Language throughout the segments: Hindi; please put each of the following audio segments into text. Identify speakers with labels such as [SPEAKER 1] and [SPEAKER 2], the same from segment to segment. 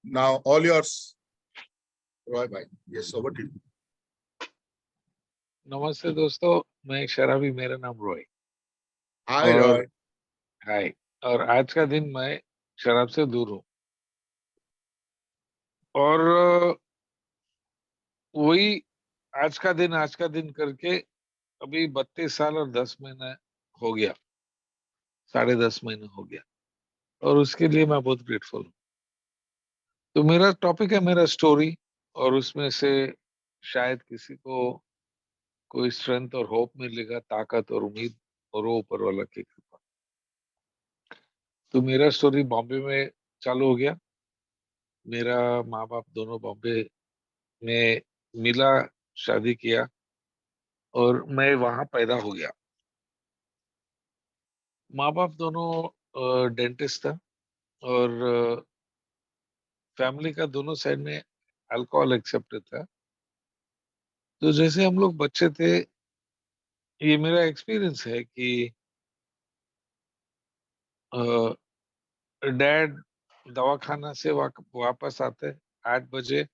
[SPEAKER 1] Now all yours, Roy bhai. Yes, over to you.
[SPEAKER 2] नमस्ते दोस्तों, मैं एक शराबी, मेरा नाम रॉय।
[SPEAKER 1] Hi,
[SPEAKER 2] और
[SPEAKER 1] Roy.
[SPEAKER 2] हाय। और आज का दिन मैं शराब से दूर हूँ। और वही आज का दिन करके अभी 32 साल और 10 महीना हो गया, 10.5 महीने हो गया। और उसके लिए मैं बहुत ग्रेटफुल हूँ। तो मेरा टॉपिक है मेरा स्टोरी, और उसमें से शायद किसी को कोई स्ट्रेंथ और होप मिलेगा, ताकत और उम्मीद, और वो ऊपर वाला की कृपा। तो मेरा स्टोरी बॉम्बे में चालू हो गया। मेरा माँ बाप दोनों बॉम्बे में मिला, शादी किया, और मैं वहां पैदा हो गया। माँ बाप दोनों डेंटिस्ट था, और फैमिली का दोनों साइड में अल्कोहल एक्सेप्टेड था। तो जैसे हम लोग बच्चे थे, ये मेरा एक्सपीरियंस है कि डैड दवाखाना से वापस आते 8 बजे,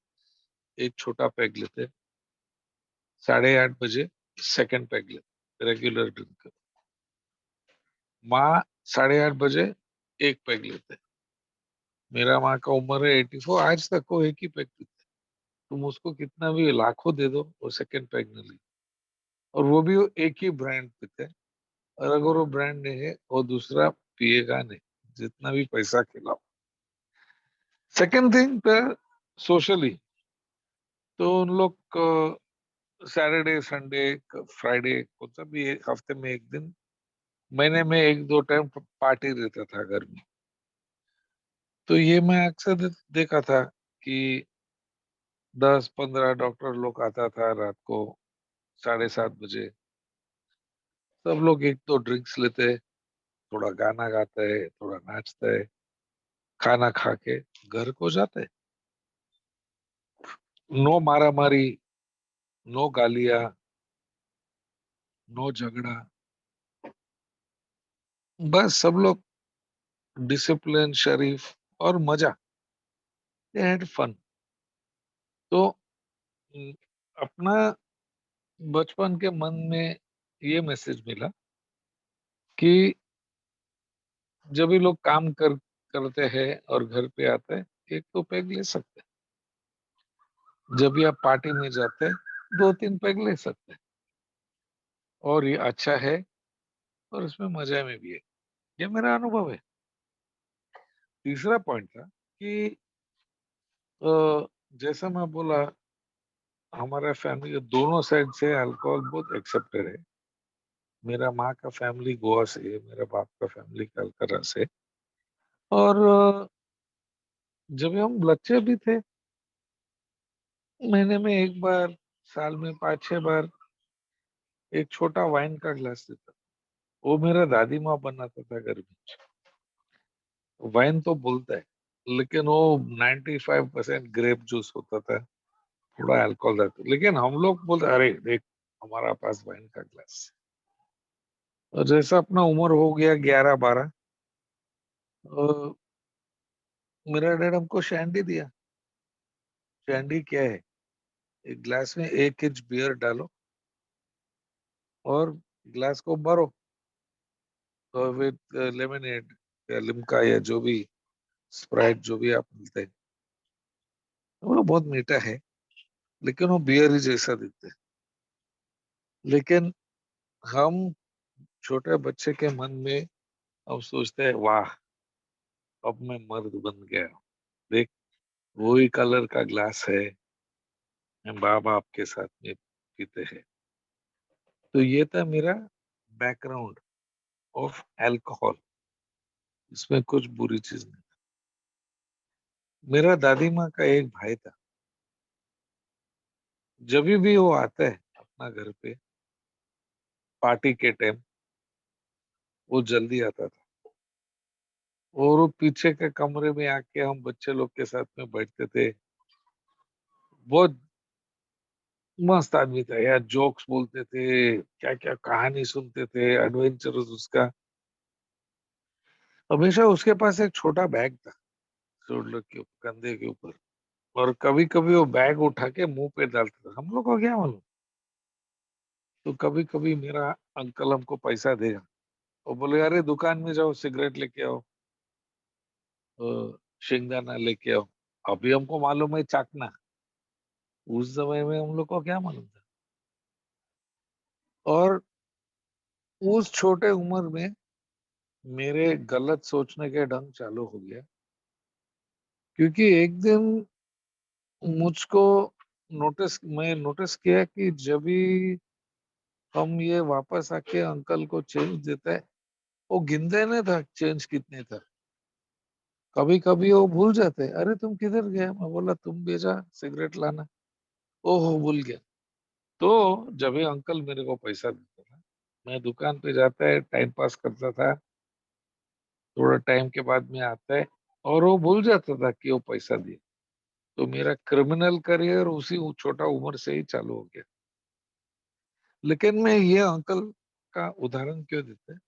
[SPEAKER 2] एक छोटा पैग लेते, 8:30 बजे सेकंड पैग लेते, रेगुलर ड्रिंकर। माँ 8:30 बजे एक पैग लेते। मेरा माँ का उम्र है 84, आज तक वो एक ही पैग पीते। तुम उसको कितना भी लाखों दे दो, वो सेकंड पैग नहीं ली। और वो भी वो एक ही ब्रांड पीते। और अगर वो ब्रांड नहीं है, वो दूसरा पिएगा नहीं, जितना भी पैसा खिलाओ। सेकंड थिंग पर सोशली, तो उन लोग सैटरडे, संडे, फ्राइडे, कौन सा भी हफ्ते में एक दिन, महीने में एक दो टाइम पार्टी रहता था घर में। तो ये मैं अक्सर देखा था कि 10-15 डॉक्टर लोग आता था रात को 7:30 बजे। सब लोग एक दो ड्रिंक्स लेते, थोड़ा गाना गाते है, थोड़ा नाचते है, खाना खा के घर को जाते। नो मारा मारी, नो गालियां, नो झगड़ा, बस सब लोग डिसिप्लिन, शरीफ, और मजा, दे हैड फन। तो न, अपना बचपन के मन में ये मैसेज मिला कि जब भी लोग काम करते हैं और घर पे आते हैं, एक तो पैग ले सकते हैं। जब भी आप पार्टी में जाते हैं, 2-3 पैग ले सकते हैं। और ये अच्छा है, और इसमें मजा में भी है। ये मेरा अनुभव है। तीसरा पॉइंट था कि जैसा मैं बोला, हमारा फैमिली दोनों साइड से अल्कोहल बहुत एक्सेप्टेड है। मेरा माँ का फैमिली गोवा से है, मेरा बाप का फैमिली कलकत्ता से। और जब हम बच्चे भी थे, महीने में एक बार, साल में 5-6 बार एक छोटा वाइन का ग्लास देता। वो मेरा दादी माँ बनाता था घर में। वाइन तो बोलता है, लेकिन वो 95% ग्रेप जूस होता था, थोड़ा अल्कोहल रहता। लेकिन हम लोग बोलते, अरे देख, हमारा पास वाइन का ग्लास। और जैसा अपना उम्र हो गया 11-12, मेरा डैड हमको शैंडी दिया। शैंडी क्या है? एक ग्लास में 1 इंच बियर डालो, और ग्लास को भरो विद लेमनेड या लिम्का या जो भी, स्प्राइट, जो भी आप मिलते हैं। वो बहुत मीठा है, लेकिन वो बियर ही जैसा दिखता है। लेकिन हम छोटे बच्चे के मन में अब सोचते हैं, वाह, अब मैं मर्द बन गया। देख, वही कलर का ग्लास है, हम माँ बाप के साथ में पीते हैं। तो ये था मेरा बैकग्राउंड ऑफ अल्कोहल। इसमें कुछ बुरी चीज नहीं। मेरा दादी माँ का एक भाई था। जब भी वो आता है अपना घर पे पार्टी के टाइम, वो जल्दी आता था। और वो पीछे के कमरे में आके हम बच्चे लोग के साथ में बैठते थे। बहुत मस्त आदमी था यार, जोक्स बोलते थे, क्या क्या कहानी सुनते थे, एडवेंचरस उसका। हमेशा उसके पास एक छोटा बैग था, शोल्डर के ऊपर, कंधे के ऊपर। और कभी कभी वो बैग उठा के मुंह पे डालता था, हम लोग को क्या मालूम। तो कभी कभी मेरा अंकल हमको पैसा देगा, वो बोले अरे दुकान में जाओ, सिगरेट लेके आओ, शेंगदाना लेके आओ। अभी हमको मालूम है चाकना, उस समय में हम लोग को क्या मालूम था। और उस छोटे उम्र में मेरे गलत सोचने के ढंग चालू हो गया, क्योंकि एक दिन मुझको मैं नोटिस किया कि जब भी हम ये वापस आके अंकल को चेंज देता है, वो गिनते नहीं था चेंज कितने था। कभी कभी वो भूल जाते, अरे तुम किधर गए, मैं बोला तुम भेजा सिगरेट लाना, ओहो भूल गया। तो जब ये अंकल मेरे को पैसा देता था, मैं दुकान पे जाता है, टाइम पास करता था, थोड़ा टाइम के बाद में आता है, और वो भूल जाता था कि वो पैसा दिया। तो मेरा क्रिमिनल करियर उसी छोटा उम्र से ही चालू हो गया। लेकिन मैं ये अंकल का उदाहरण क्यों देते हैं,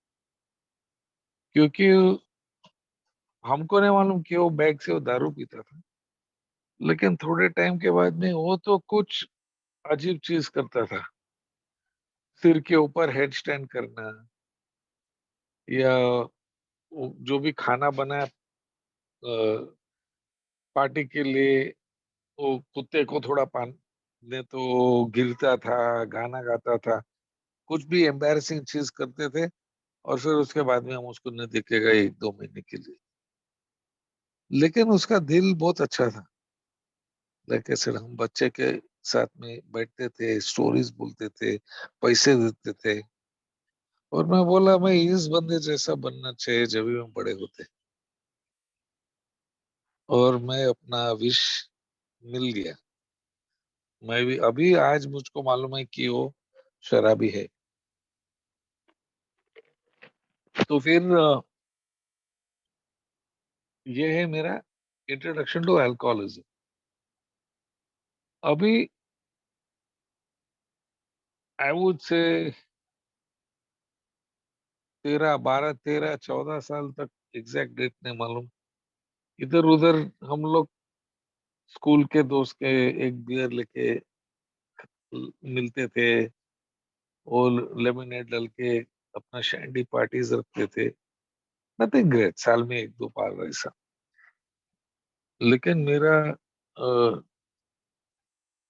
[SPEAKER 2] क्योंकि हमको नहीं मालूम कि वो बैग से वो दारू पीता था, लेकिन थोड़े टाइम के बाद में वो तो कुछ अजीब चीज करता था। सिर के ऊपर हेड स्टैंड करना, या जो भी खाना बनाया पार्टी के लिए, वो कुत्ते को थोड़ा पान दे तो गिरता था, गाना गाता था, कुछ भी एम्बैरसिंग चीज करते थे। और फिर उसके बाद में हम उसको न दिखेगा 1-2 महीने के लिए। लेकिन उसका दिल बहुत अच्छा था। लाइक ऐसे हम बच्चे के साथ में बैठते थे, स्टोरीज बोलते थे, पैसे देते थे। और मैं बोला मैं इस बंदे जैसा बनना चाहिए जब भी हम बड़े होते। और मैं अपना विश मिल गया। मैं भी अभी आज मुझको मालूम है कि वो शराबी है। तो फिर ये है मेरा इंट्रोडक्शन टू अल्कोहलिज्म। अभी आई वुड से 13, 12, 13, 14 साल तक, एग्जैक्ट डेट नहीं मालूम, इधर उधर हम लोग स्कूल के दोस्त के एक बियर लेके मिलते थे, और लेमनेड डाल के अपना शैंडी पार्टीज रखते थे। नथिंग ग्रेट, साल में 1-2 बार ऐसा। लेकिन मेरा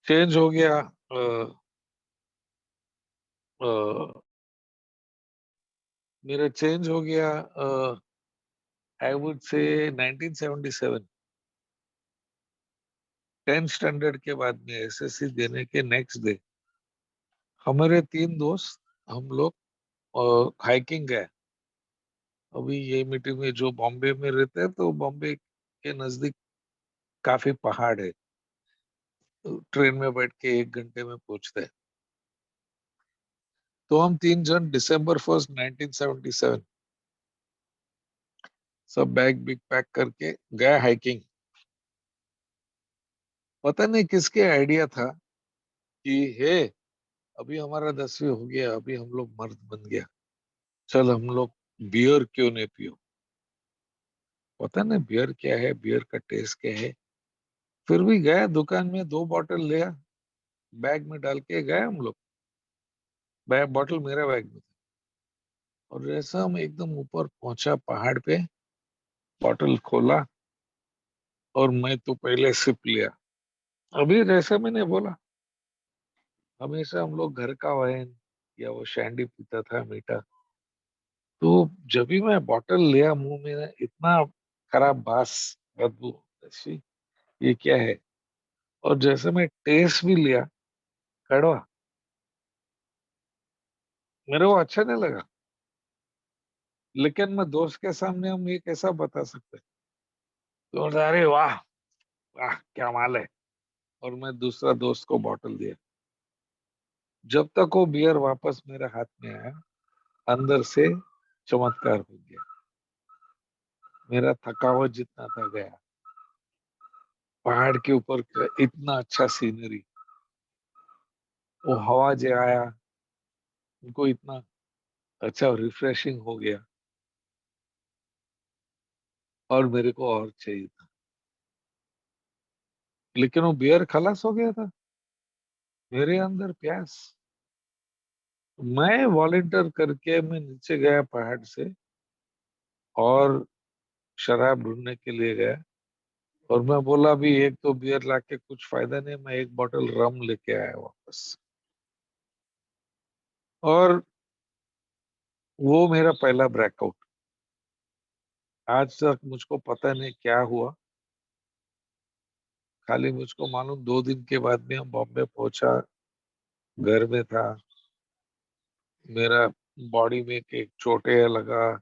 [SPEAKER 2] चेंज हो गया। मेरा चेंज हो गया I would say 1977, 10th standard के बाद में एसएससी देने के नेक्स्ट डे हमारे 3 दोस्त, हम लोग हाइकिंग गए। अभी ये मीटिंग में जो बॉम्बे में रहते हैं, तो बॉम्बे के नजदीक काफी पहाड़ है, तो ट्रेन में बैठ के 1 घंटे में पहुंचते हैं। तो हम 3 जन December 1st 1977 सब बैग बिग पैक करके गए हाइकिंग। पता नहीं किसके आइडिया था कि हे, अभी हमारा 10वीं हो गया, अभी हम लोग मर्द बन गया, चल हम लोग बियर क्यों नहीं पियो। पता नहीं बियर क्या है, बियर का टेस्ट क्या है। फिर भी गए दुकान में, 2 बॉटल लिया, बैग में डाल के गए हम लोग। बैग बॉटल मेरा बैग में था। और जैसा हम एकदम ऊपर पहुंचा पहाड़ पे, बॉटल खोला, और मैं तो पहले सिप लिया। अभी जैसा मैंने बोला, हमेशा हम लोग घर का वाइन या वो शैंडी पीता था मीठा। तो जब भी मैं बॉटल लिया मुंह में, इतना खराब बास, बदबू, ऐसी, ये क्या है। और जैसे मैं टेस्ट भी लिया, कड़वा, मेरे को अच्छा नहीं लगा। लेकिन मैं दोस्त के सामने हम ये कैसा बता सकते। तो बोलता, अरे वाह, वाह क्या माल है। और मैं दूसरा दोस्त को बॉटल दिया। जब तक वो बियर वापस मेरे हाथ में आया, अंदर से चमत्कार हो गया। मेरा थकावट जितना था गया। पहाड़ के ऊपर का इतना अच्छा सीनरी, वो हवा जो आया, उनको इतना अच्छा रिफ्रेशिंग हो गया। और मेरे को और चाहिए था। लेकिन वो बियर खलास हो गया था मेरे अंदर प्यास। मैं वॉलेंटियर करके मैं नीचे गया पहाड़ से और शराब ढूंढने के लिए गया। और मैं बोला भी एक तो बियर लाके कुछ फायदा नहीं, मैं एक बोतल रम लेके आया वापस। और वो मेरा पहला ब्रेकआउट। आज तक मुझको पता नहीं क्या हुआ। खाली मुझको मालूम 2 दिन के बाद में हम बॉम्बे पहुंचा, घर में था। मेरा बॉडी में एक चोटें लगा,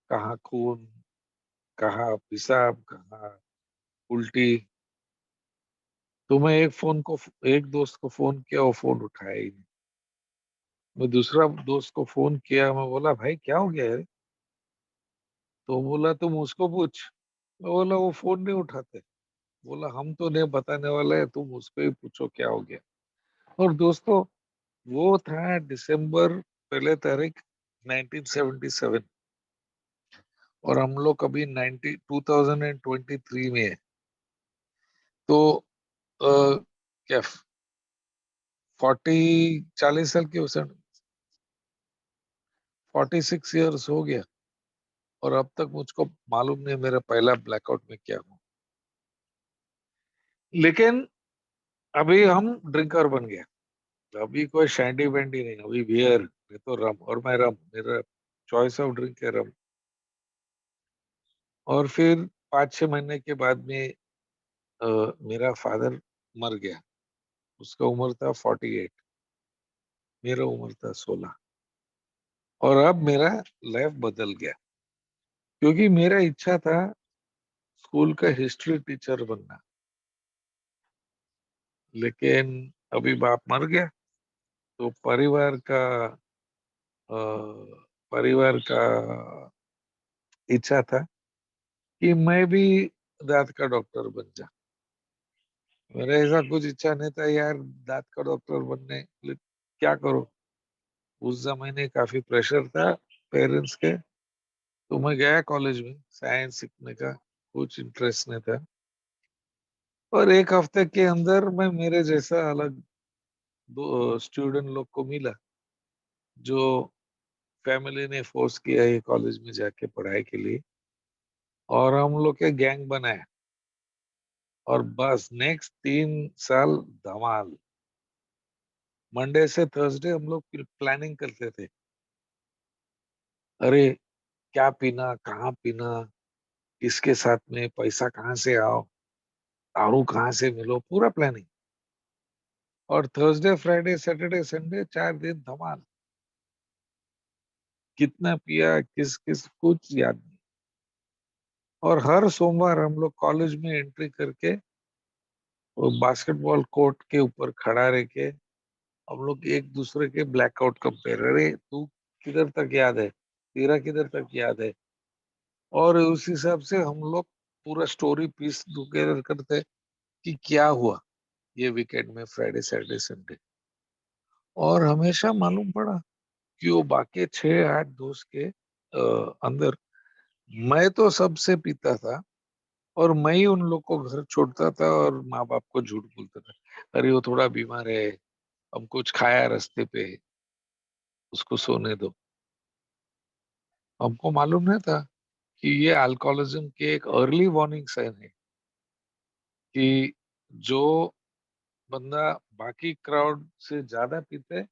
[SPEAKER 2] कहाँ खून, कहाँ पेशाब, कहाँ उल्टी। तो मैं एक दोस्त को फोन किया, वो फोन उठाया ही नहीं। मैं दूसरा दोस्त को फोन किया, मैं बोला भाई क्या हो गया है? तो बोला तुम उसको पूछ। मैं बोला वो फोन नहीं उठाते। बोला हम तो नहीं बताने वाले हैं, तुम उसको ही पूछो क्या हो गया। और दोस्तों, वो था दिसंबर पहले तारीख 1977। और हम लोग अभी 2023 में है। तो अ, क्या 40 40 साल की 46 ईयर्स हो गया। और अब तक मुझको मालूम नहीं मेरा पहला ब्लैकआउट में क्या हुआ। लेकिन अभी हम ड्रिंकर बन गया। अभी कोई शैंडी वैंडी नहीं, अभी बियर, मैं तो रम, और मैं रम, मेरा चॉइस ऑफ ड्रिंक है रम। और फिर 5-6 महीने के बाद में मेरा फादर मर गया। उसका उम्र था 48, मेरा उम्र था 16। और अब मेरा लाइफ बदल गया, क्योंकि मेरा इच्छा था स्कूल का हिस्ट्री टीचर बनना। लेकिन अभी बाप मर गया, तो अ, परिवार का इच्छा था कि मैं भी दांत का डॉक्टर बन जा। मेरा ऐसा कुछ इच्छा नहीं था यार दांत का डॉक्टर बनने। क्या करो, उस जमाने काफी प्रेशर था पेरेंट्स के। तो मैं गया कॉलेज में साइंस सीखने का, कुछ इंटरेस्ट नहीं था। और एक हफ्ते के अंदर मैं मेरे जैसा अलग दो स्टूडेंट लोग को मिला, जो फैमिली ने फोर्स किया ये कॉलेज में जाके पढ़ाई के लिए। और हम लोग के गैंग बनाए। और बस नेक्स्ट 3 साल धमाल। मंडे से थर्सडे हम लोग प्लानिंग करते थे। अरे क्या पीना, कहाँ पीना, किसके साथ में, पैसा कहाँ से आओ, दारू कहाँ से मिलो, पूरा प्लानिंग। और थर्सडे फ्राइडे सैटरडे संडे 4 दिन धमाल। कितना पिया, किस किस, कुछ याद नहीं। और हर सोमवार हम लोग कॉलेज में एंट्री करके वो बास्केटबॉल कोर्ट के ऊपर खड़ा रह के हम लोग एक दूसरे के ब्लैकआउट कंपेयर, अरे तू किधर तक याद है, तेरा किधर तक याद है। और उस हिसाब से हम लोग पूरा स्टोरी पीस टुगेदर करते कि क्या हुआ ये वीकेंड में, फ्राइडे सैटरडे संडे। और हमेशा मालूम पड़ा कि वो बाकी 6-8 दोस्त के अंदर मैं तो सबसे पीता था। और मैं ही उन लोग को घर छोड़ता था और माँ बाप को झूठ बोलता था, अरे वो थोड़ा बीमार है, हम कुछ खाया रास्ते पे, उसको सोने दो। हमको मालूम नहीं था कि ये अल्कोहलिज्म के एक अर्ली वार्निंग साइन है, कि जो बंदा बाकी क्राउड से ज्यादा पीता है,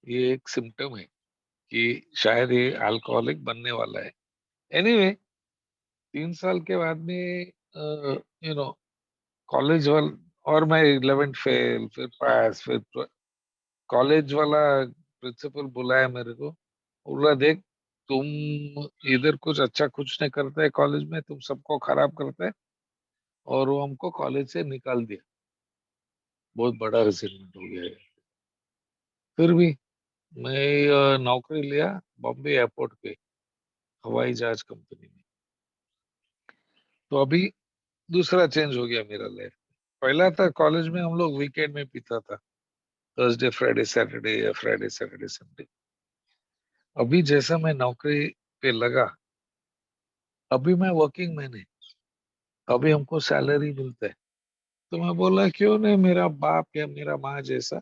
[SPEAKER 2] ये एक सिम्टम है कि शायद ये अल्कोहलिक बनने वाला है। एनीवे, 3 साल के बाद में यू नो कॉलेज वाल और मैं 11th फेल, फिर पास, फिर कॉलेज वाला प्रिंसिपल बुलाया मेरे को। बोला देख, तुम इधर कुछ अच्छा कुछ नहीं करते है कॉलेज में, तुम सबको खराब करते है। और वो हमको कॉलेज से निकाल दिया। बहुत बड़ा रिजल्ट हो गया है। फिर भी मैं नौकरी लिया बॉम्बे एयरपोर्ट पे, हवाई जहाज कंपनी में। तो अभी दूसरा चेंज हो गया मेरा लाइफ। पहला था कॉलेज में हम लोग वीकेंड में पीता था, थर्सडे फ्राइडे सैटरडे या फ्राइडे सैटरडे संडे। अभी जैसा मैं नौकरी पे लगा, अभी मैं वर्किंग मैन है, अभी हमको सैलरी मिलता है। तो मैं बोला क्यों नहीं, मेरा बाप या मेरा माँ जैसा,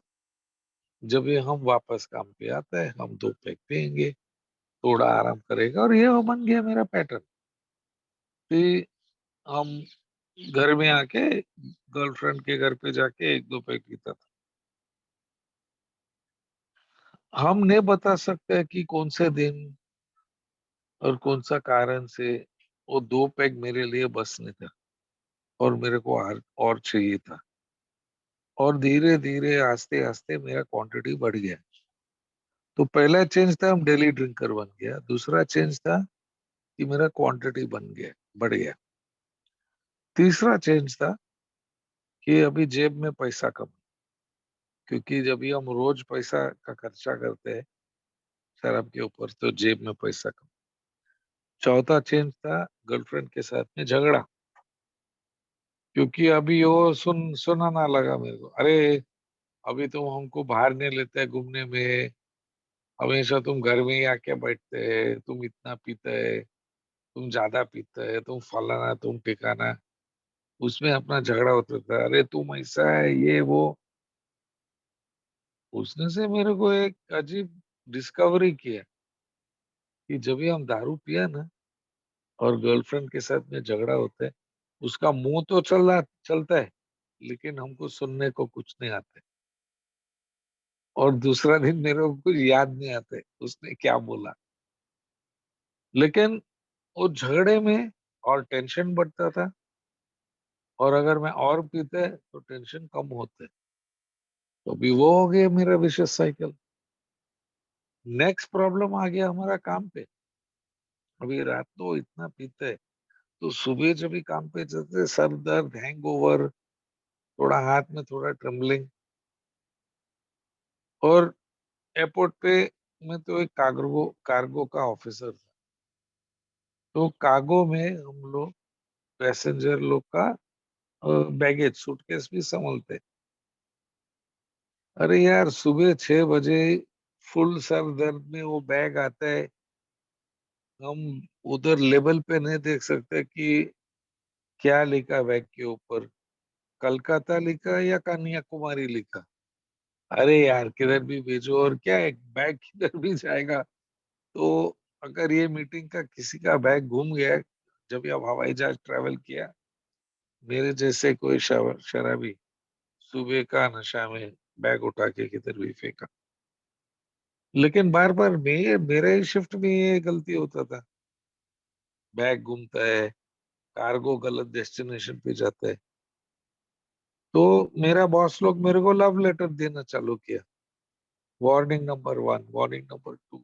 [SPEAKER 2] जब ये हम वापस काम पे आता है हम 2 पैक पियेंगे, थोड़ा आराम करेगा, और ये वो बन गया मेरा पैटर्न कि हम घर में आके गर्लफ्रेंड के घर पे जाके 1-2 पैक पीता था। हम नहीं बता सकते कि कौन से दिन और कौन सा कारण से वो 2 पैक मेरे लिए बस नहीं था, और मेरे को और चाहिए था, और धीरे धीरे आस्ते आस्ते मेरा क्वांटिटी बढ़ गया। तो पहला चेंज था हम डेली ड्रिंकर बन गया, दूसरा चेंज था कि मेरा क्वांटिटी बन गया, बढ़ गया। तीसरा चेंज था कि अभी जेब में पैसा कम, क्योंकि जब भी हम रोज पैसा का खर्चा करते हैं शराब के ऊपर तो जेब में पैसा कम। चौथा चेंज था गर्लफ्रेंड के साथ में झगड़ा, क्योंकि अभी वो सुनाना लगा मेरे को, अरे अभी तुम हमको बाहर नहीं लेते हैं घूमने में, हमेशा तुम घर में ही आके बैठते हैं, तुम इतना पीते हैं, तुम ज्यादा पीते हैं, तुम फलाना तुम ठिकाना। उसमें अपना झगड़ा होता था, अरे तुम ऐसा है ये वो। उसने से मेरे को एक अजीब डिस्कवरी किया कि जब भी हम दारू पिया ना और गर्लफ्रेंड के साथ में झगड़ा होता है, उसका मुंह तो चलता है, लेकिन हमको सुनने को कुछ नहीं आता है। और दूसरा दिन मेरे को कुछ याद नहीं आता है उसने क्या बोला। लेकिन वो झगड़े में और टेंशन बढ़ता था, और अगर मैं और पीते तो टेंशन कम होते। तो अभी वो हो गया मेरा विशेष साइकिल। नेक्स्ट प्रॉब्लम आ गया हमारा काम पे। अभी रात को इतना पीते, तो सुबह जब भी काम पे चलते सर दर्द, हैंगओवर, थोड़ा हाथ में थोड़ा ट्रम्बलिंग। और एयरपोर्ट पे मैं तो एक कार्गो कार्गो का ऑफिसर था, तो कार्गो में हम लोग पैसेंजर लोग का बैगेज सूटकेस भी संभलते। अरे यार सुबह 6 बजे फुल सर दर्द में वो बैग आता है, हम उधर लेवल पे नहीं देख सकते कि क्या लिखा बैग के ऊपर, कलकत्ता लिखा या कन्याकुमारी लिखा। अरे यार किधर भी भेजो, और क्या है बैग किधर भी जाएगा। तो अगर ये मीटिंग का किसी का बैग घूम गया, जब ये हवाई जहाज ट्रेवल किया, मेरे जैसे कोई शराबी सुबह का नशा में बैग उठा के किधर भी फेंका। लेकिन बार बार मेरे ही शिफ्ट में ये गलती होता था, बैग घूमता है, कार्गो गलत डेस्टिनेशन पे जाता है। तो मेरा बॉस लोग मेरे को लव लेटर देना चालू किया, वार्निंग नंबर 1, वार्निंग नंबर 2।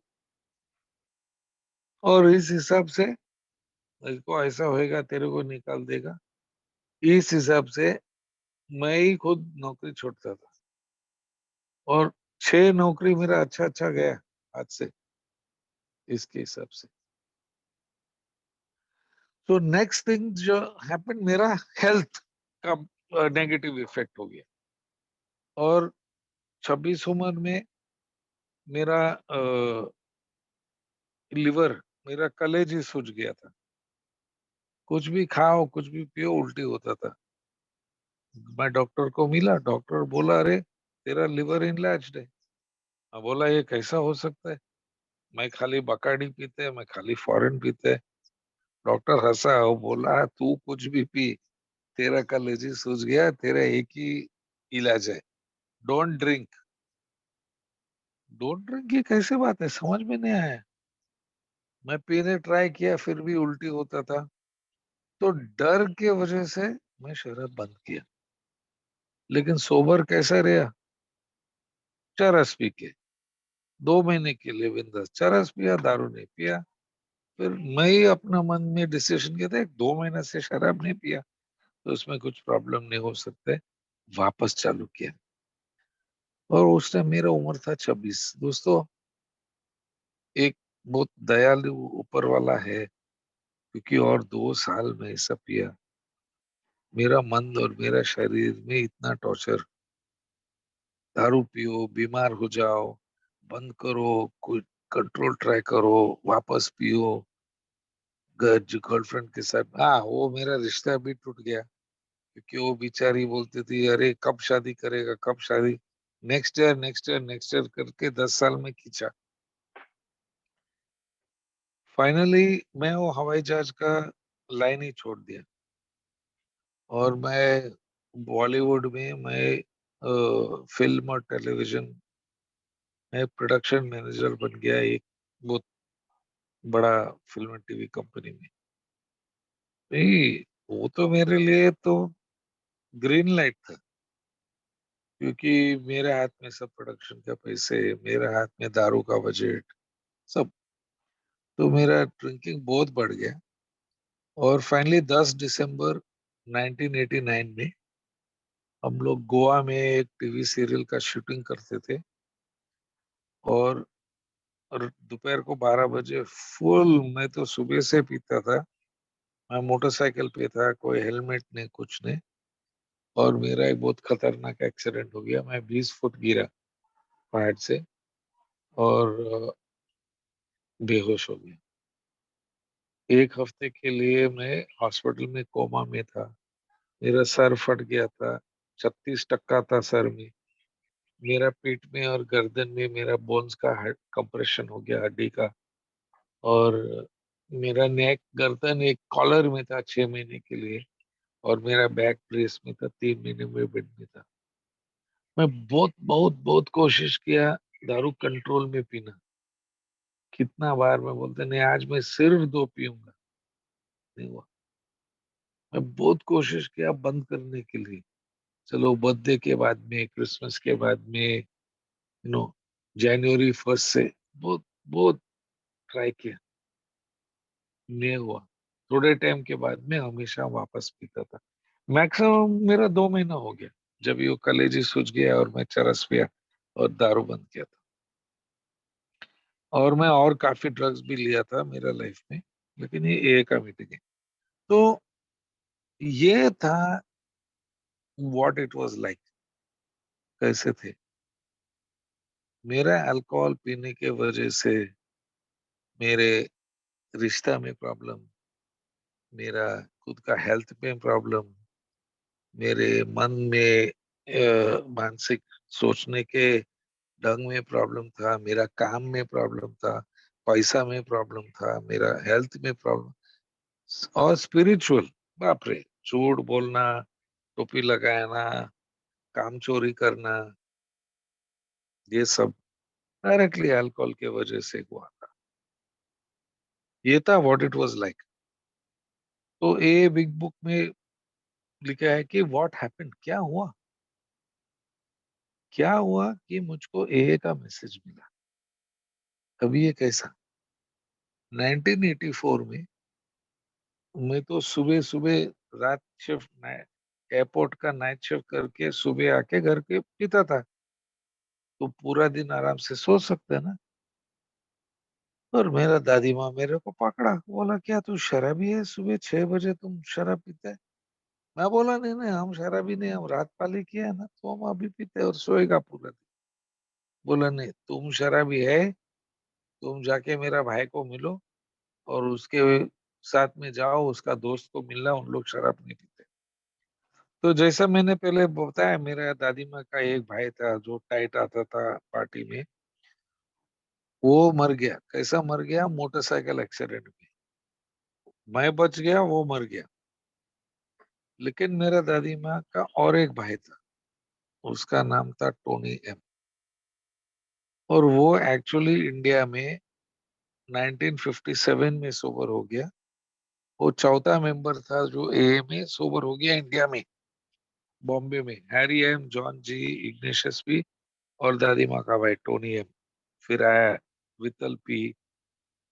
[SPEAKER 2] और इस हिसाब से इसको ऐसा होएगा, तेरे को निकाल देगा, इस हिसाब से मैं ही खुद नौकरी छोड़ता था। और 6 नौकरी मेरा अच्छा अच्छा गया आज से, इसके हिसाब से। तो नेक्स्ट थिंग जो हैपन, मेरा हेल्थ का नेगेटिव इफेक्ट हो गया। और 26 उम्र में मेरा लिवर, मेरा कलेज ही सूज गया था। कुछ भी खाओ कुछ भी पियो उल्टी होता था। मैं डॉक्टर को मिला, डॉक्टर बोला अरे तेरा लिवर इनलैज्ड है। मैं बोला ये कैसा हो सकता है, मैं खाली बकाडी पीते, मैं खाली फॉरेन पीते। डॉक्टर हंसा, वो बोला तू कुछ भी पी, तेरा कलेजी सूज गया, तेरा एक ही इलाज है, डोंट ड्रिंक। डोंट ड्रिंक ये कैसे बात है, समझ में नहीं आया। मैं पीने ट्राई किया फिर भी उल्टी होता था। तो डर के वजह से मैं शराब बंद किया। लेकिन सोबर कैसा रहा, चरस पी के 2 महीने के लिए बिंदास चरस पिया, दारू नहीं पिया। फिर मैं ही अपना मन में डिसीजन किया था 2 महीने से शराब नहीं पिया, तो उसमें कुछ प्रॉब्लम नहीं हो सकते, वापस चालू किया। और उस टाइम मेरा उम्र था 26। दोस्तों, एक बहुत दयालु ऊपर वाला है, क्योंकि और 2 साल में ऐसा पिया, मेरा मन और मेरा शरीर में इतना टॉर्चर। दारू पियो, बीमार हो जाओ, बंद करो, कुछ कंट्रोल ट्राई करो, वापस पियो, गर्लफ्रेंड के साथ, हाँ वो मेरा रिश्ता भी टूट गया। क्योंकि वो बेचारी बोलती थी अरे कब शादी करेगा, कब शादी, next year next year next year करके 10 साल में खींचा। फाइनली मैं वो हवाई जहाज का लाइन ही छोड़ दिया, और मैं बॉलीवुड में फिल्म और टेलीविजन में प्रोडक्शन मैनेजर बन गया, एक बहुत बड़ा फिल्म टीवी कंपनी में। नहीं, वो तो मेरे लिए तो ग्रीन लाइट था, क्योंकि मेरे हाथ में सब प्रोडक्शन का पैसे, मेरे हाथ में दारू का बजट, सब। तो मेरा ड्रिंकिंग बहुत बढ़ गया, और फाइनली 10 दिसंबर 1989 में हम लोग गोवा में एक टीवी सीरियल का शूटिंग करते थे, और दोपहर को 12 बजे फुल, मैं तो सुबह से पीता था, मैं मोटरसाइकिल पे था, कोई हेलमेट नहीं कुछ नहीं, और मेरा एक बहुत खतरनाक एक्सीडेंट हो गया, मैं 20 फुट गिरा पहाड़ से, और बेहोश हो गया। एक हफ्ते के लिए मैं हॉस्पिटल में कोमा में था, मेरा सर फट गया था, 36 टक्का था सर में, मेरा पीठ में और गर्दन में मेरा बोन्स का कंप्रेशन हो गया, हड्डी का, और मेरा नेक गर्दन एक कॉलर में था 6 महीने के लिए, और मेरा बैक ब्रेस में था, 3 महीने में बेड में था। मैं बहुत बहुत बहुत कोशिश किया दारू कंट्रोल में पीना, कितना बार मैं बोलते नहीं आज मैं सिर्फ 2 पीऊंगा, नहीं हुआ। मैं बहुत कोशिश किया बंद करने के लिए, चलो बर्थडे के बाद में, क्रिसमस के बाद में, नो, जनवरी 1 से बहुत बहुत ट्राई किया, नहीं हुआ। थोड़े टाइम के बाद में हमेशा वापस पीता था, मैक्सिमम मेरा 2 महीना हो गया, जब ये कलेजी सूझ गया और मैं चरस पिया और दारू बंद किया था। और मैं और काफी ड्रग्स भी लिया था मेरा लाइफ में, लेकिन ये एक मीटिंग है। तो ये था व्हाट इट वाज लाइक, कैसे थे। मेरा अल्कोहल पीने के वजह से मेरे रिश्ता में प्रॉब्लम, मेरा खुद का हेल्थ में प्रॉब्लम, मेरे मन में मानसिक सोचने के ढंग में प्रॉब्लम था, मेरा काम में प्रॉब्लम था, पैसा में प्रॉब्लम था, मेरा हेल्थ में प्रॉब्लम, और स्पिरिचुअल, बाप रे, झूठ बोलना, टोपी लगाना, काम चोरी करना, ये सब डायरेक्टली अल्कोहल के वजह से हुआ था। ये था व्हाट इट वाज लाइक। तो ये बिग बुक में लिखा है कि व्हाट हैपेंड, क्या हुआ, क्या हुआ कि मुझको एए का मैसेज मिला। अभी ये कैसा, 1984 में मैं तो सुबह सुबह रात शिफ्ट, एयरपोर्ट का नाइट शिफ्ट करके सुबह आके घर के पीता था, तो पूरा दिन आराम से सो सकते हैं ना। और मेरा दादी माँ मेरे को पकड़ा, बोला क्या तू शराबी है, सुबह 6 बजे तुम शराब पीते है। मैं बोला नहीं नहीं, हम शराबी नहीं, हम रात पाली किया है ना, तो हम अभी पीते हैं और सोएगा पूरा दिन। बोला नहीं, तुम शराबी है, तुम जाके मेरा भाई को मिलो और उसके साथ में जाओ, उसका दोस्त को मिलना, उन लोग शराब नहीं पीते। तो जैसा मैंने पहले बताया, मेरा दादी माँ का एक भाई था जो टाइट आता था पार्टी में, वो मर गया। कैसा मर गया, मोटरसाइकिल एक्सीडेंट में। मैं बच गया, वो मर गया। लेकिन मेरा दादी माँ का और एक भाई था, उसका नाम था टोनी एम, और वो एक्चुअली इंडिया में 1957 में सोबर हो गया। वो चौथा मेंबर था जो एए में सोबर हो गया इंडिया में, बॉम्बे में। हैरी एम, जॉन जी, इग्नेशियस पी, और दादी माँ का भाई टोनी एम। फिर आया वितल पी,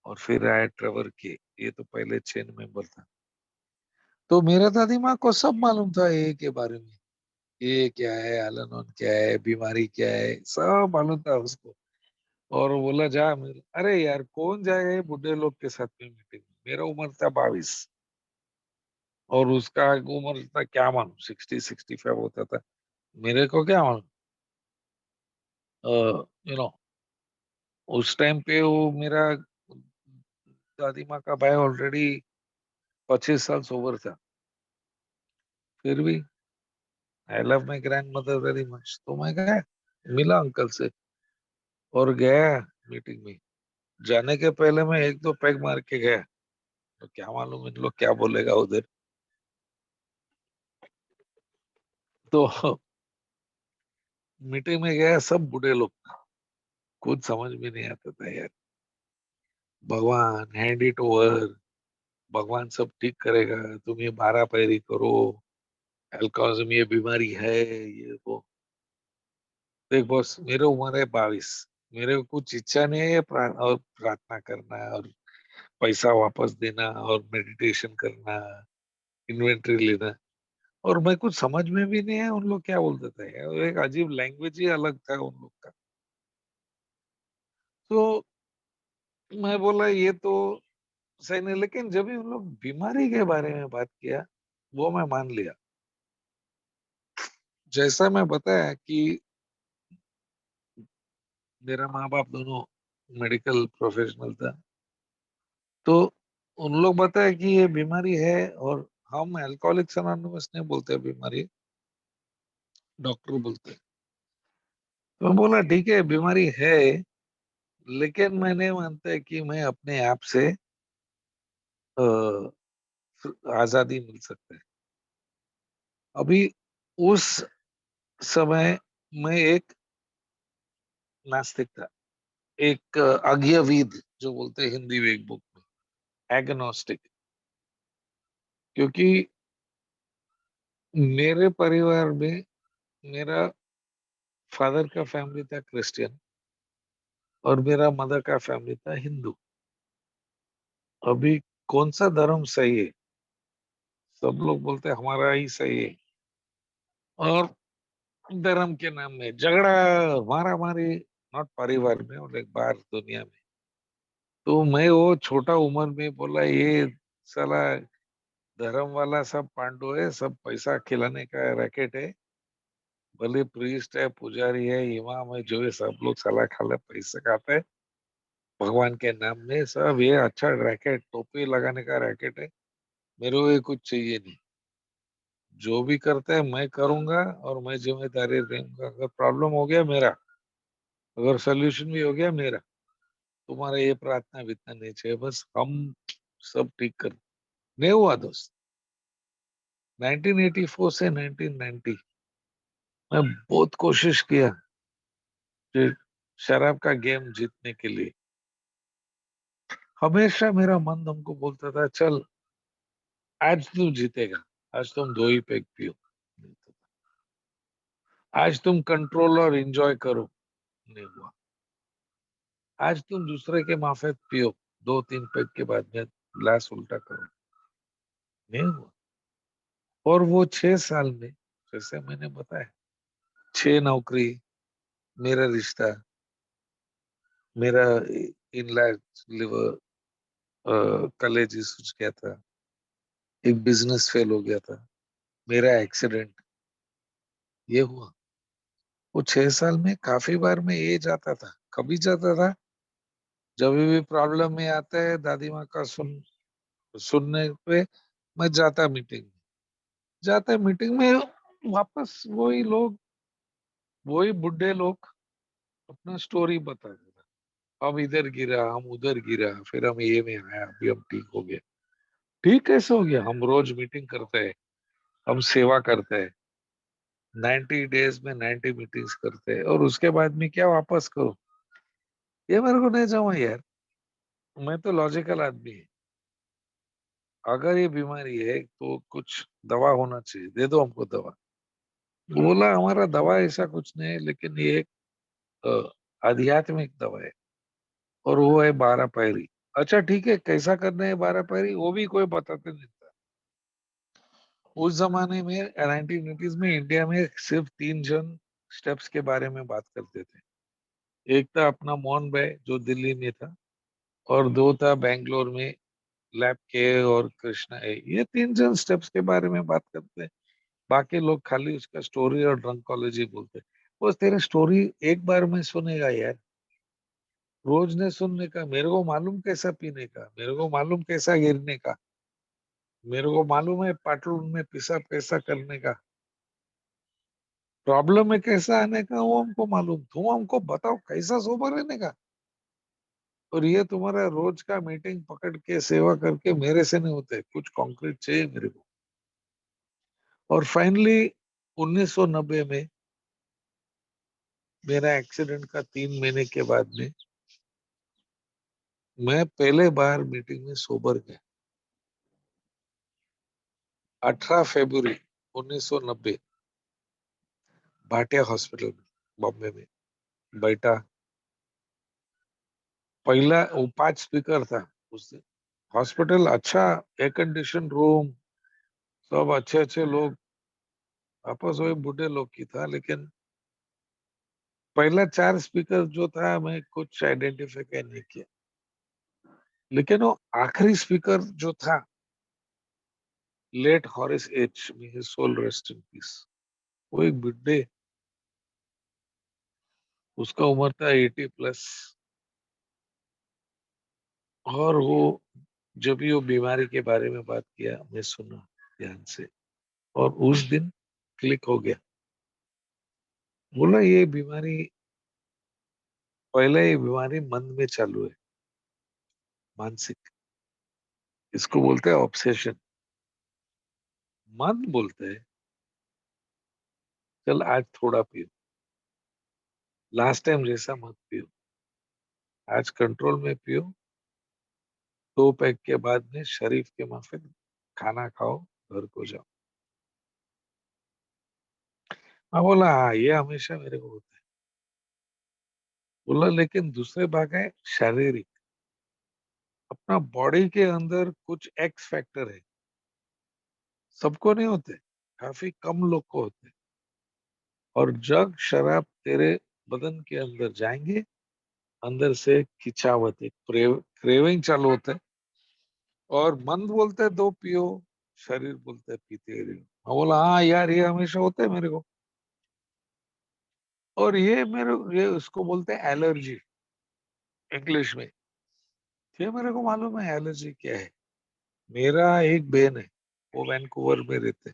[SPEAKER 2] और फिर आया ट्रेवर के। ये तो पहले 6 मेंबर था। तो मेरा दादी माँ को सब मालूम था ए के बारे में, ये क्या है, एलानोन क्या है, बीमारी क्या है, सब मालूम था उसको। और वो बोला जा अरे यार कौन जाएगा ये बुढ़े लोग के साथ में मीटिंग में, मेरा उम्र था 22, और उसका उम्र था क्या मालूम 60 65 होता था, मेरे को क्या मालूम। यू नो, उस टाइम पे वो मेरा दादी माँ का भाई ऑलरेडी 25 साल सोबर था। फिर भी I love my grand mother very much, तो मैं गया, मिला अंकल से और गया मीटिंग में। जाने के पहले मैं एक दो पैग मार के गया, तो क्या मालूम इन लोग क्या बोलेगा उधर। तो मीटिंग में गया, सब बूढ़े लोग, कुछ समझ में नहीं आता था यार। भगवान हैंड इट ओवर, भगवान सब ठीक करेगा, तुम ये 12 पैरी करो, अल्कोहलिज्म ये बीमारी है, ये वो। देख बॉस, मेरे उम्र है 22, मेरे को कुछ इच्छा नहीं है और प्रार्थना करना और पैसा वापस देना और मेडिटेशन करना, इन्वेंटरी लेना। और मैं कुछ समझ में भी नहीं है उन लोग क्या बोलते थे, और एक अजीब लैंग्वेज ही अलग था उन लोग का। तो मैं बोला ये तो सही नहीं, लेकिन जब भी उन लोग बीमारी के बारे में बात किया, वो मैं मान लिया। जैसा मैं बताया कि मेरा माँ बाप दोनों मेडिकल प्रोफेशनल था, तो उन लोग बताया कि ये बीमारी है, और हम अल्कोहलिक्स अनोनिमस नहीं बोलते बीमारी, डॉक्टर बोलते हैं। तो मैं बोला ठीक है बीमारी है, लेकिन मैं नहीं मानता है कि मैं अपने आप से अ, आजादी मिल सकता है। अभी उस समय मैं एक नास्तिक था, एक अज्ञेयविद जो बोलते हैं हिंदी में एक बुक में, एग्नोस्टिक। क्योंकि मेरे परिवार में मेरा फादर का फैमिली था क्रिश्चियन और मेरा मदर का फैमिली था हिंदू। अभी कौन सा धर्म सही है? सब लोग बोलते हैं हमारा ही सही है, और धर्म के नाम में झगड़ा, मारा मारी, नॉट परिवार में और एक बार दुनिया में। तो मैं वो छोटा उम्र में बोला ये साला धर्म वाला सब पांडु है, सब पैसा खिलाने का रैकेट है, भले प्रीस्ट है, पुजारी है, इमाम है, जो है सब लोग साला खाला पैसे खाते हैं भगवान के नाम में, सब ये अच्छा रैकेट, टोपी लगाने का रैकेट है। मेरे को ये कुछ चाहिए नहीं, जो भी करते हैं मैं करूंगा और मैं जिम्मेदारी रहूंगा। अगर प्रॉब्लम हो गया मेरा, अगर सोल्यूशन भी हो गया मेरा, तुम्हारा ये प्रार्थना भी इतना नहीं चाहिए, बस हम सब ठीक कर। नहीं हुआ दोस्त। 1984 से 1990 मैं बहुत कोशिश किया कि शराब का गेम जीतने के लिए। हमेशा मेरा मन हमको बोलता था चल आज तू जीतेगा, आज तुम दो ही पैग पियो, आज तुम कंट्रोल और एंजॉय करो, नहीं हुआ। आज तुम दूसरे के माफिक पियो, दो तीन पैग के बाद में ग्लास उल्टा करो, नहीं हुआ। और वो 6 साल में, जैसे मैंने बताया, 6 नौकरी, मेरा रिश्ता, मेरा इनलैज लिवर कलेजी सूज गया था, एक बिजनेस फेल हो गया था, मेरा एक्सीडेंट, ये हुआ। वो 6 साल में काफी बार मैं ये जाता था, कभी जाता था जब भी प्रॉब्लम में आता है दादी माँ का सुनने पे मैं जाता मीटिंग में, जाता मीटिंग में वापस वही लोग, वही बुढ़े लोग अपना स्टोरी बताते थे। हम इधर गिरा, हम उधर गिरा, फिर हम ये में आया, अभी हम ठीक हो गए। ठीक कैसे हो गया? हम रोज मीटिंग करते हैं, हम सेवा करते हैं, 90 डेज में 90 मीटिंग्स करते हैं, और उसके बाद में क्या वापस करो? ये मेरे को नहीं जमा यार। मैं तो लॉजिकल आदमी है। अगर ये बीमारी है तो कुछ दवा होना चाहिए, दे दो हमको दवा। बोला हमारा दवा ऐसा कुछ नहीं है, लेकिन ये एक आध्यात्मिक दवा है, और वो है 12 पैरी। अच्छा ठीक है, कैसा करना है 12 पैरी वो भी कोई बताते नहीं था। उस जमाने में 1980s में इंडिया में सिर्फ 3 जन स्टेप्स के बारे में बात करते थे। एक था अपना मोहन भाई जो दिल्ली में था, और दो था बेंगलोर में लैब के और कृष्णा है। ये 3 जन स्टेप्स के बारे में बात करते हैं। बाकी लोग खाली उसका स्टोरी और ड्रंकोलॉजी बोलते हैं। वो तेरे स्टोरी एक बार में सुनेगा यार, रोज ने सुनने का, मेरे को मालूम कैसा पीने का, मेरे को मालूम कैसा गिरने का। मेरे को मालूम है पाटलून में पिसा पैसा करने का, प्रॉब्लम में कैसा आने का वो हमको मालूम। तुम हमको बताओ कैसा सोबर रहने का। और ये तुम्हारा रोज का मीटिंग पकड़ के सेवा करके मेरे से नहीं होते, कुछ कॉन्क्रीट चाहिए मेरे को। और फाइनली 1990 में मेरा एक्सीडेंट का 3 महीने के बाद में मैं पहले बार मीटिंग में सोबर गया। 18 फरवरी 1990 भाटिया हॉस्पिटल में, बॉम्बे में बैठा। पहला वो 5 स्पीकर था उस दिन। हॉस्पिटल अच्छा, एयर कंडीशन रूम, सब अच्छे अच्छे लोग, आपस वही बूढ़े लोग की था। लेकिन पहला 4 स्पीकर जो था मैं कुछ आइडेंटिफाई नहीं किया। लेकिन वो आखिरी स्पीकर जो था, late Horace H, may his soul rest in peace, वो एक बुड्ढे, उसका उम्र था 80+। और वो जब भी वो बीमारी के बारे में बात किया मैं सुना ध्यान से, और उस दिन क्लिक हो गया। बोला ये बीमारी, पहले ये बीमारी मन में चालू है, मानसिक, इसको बोलते हैं ऑब्सेशन। मन बोलते हैं चल आज थोड़ा पियो, लास्ट टाइम जैसा मत पियो, आज कंट्रोल में पियो, 2 पैक के बाद में शरीफ के माफिक खाना खाओ, घर को जाओ। मैं बोला हाँ ये हमेशा मेरे को होता है। बोला लेकिन दूसरे भाग है शारीरिक, अपना बॉडी के अंदर कुछ एक्स फैक्टर है, सबको नहीं होते, काफी कम लोग को होते। और जग शराब तेरे बदन के अंदर जाएंगे, अंदर से खिंचावत है, क्रेविंग चालू होता है। और मन बोलते है दो पियो, शरीर बोलते है पीते रहो। मैं बोला हाँ यार ये हमेशा होता है मेरे को। और ये उसको बोलते हैं एलर्जी इंग्लिश में। ये मेरे को मालूम है एलर्जी क्या है। मेरा एक बहन है, वो वैंकूवर में रहते।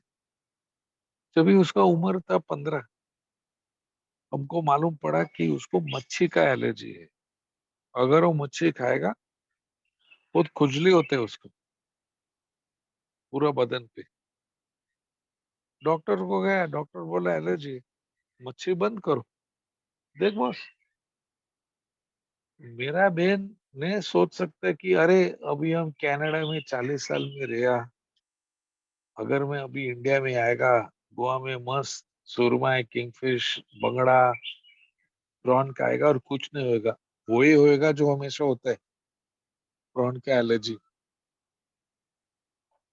[SPEAKER 2] जब भी उसका उम्र था 15, हमको मालूम पड़ा कि उसको मच्छी का एलर्जी है। अगर वो मच्छी खाएगा बहुत खुजली होते है उसको, पूरा बदन पे। डॉक्टर को गया, डॉक्टर बोला एलर्जी, मच्छी बंद करो। देख बॉस, मेरा बहन ने सोच सकता है कि अरे अभी हम कनाडा में 40 साल में रहा, अगर मैं अभी इंडिया में आएगा, गोवा में मस्त सुरमा है, किंगफिश, बंगड़ा, प्रॉन खाएगा और कुछ नहीं होएगा। वही होएगा जो हमेशा होता है, प्रॉन का एलर्जी।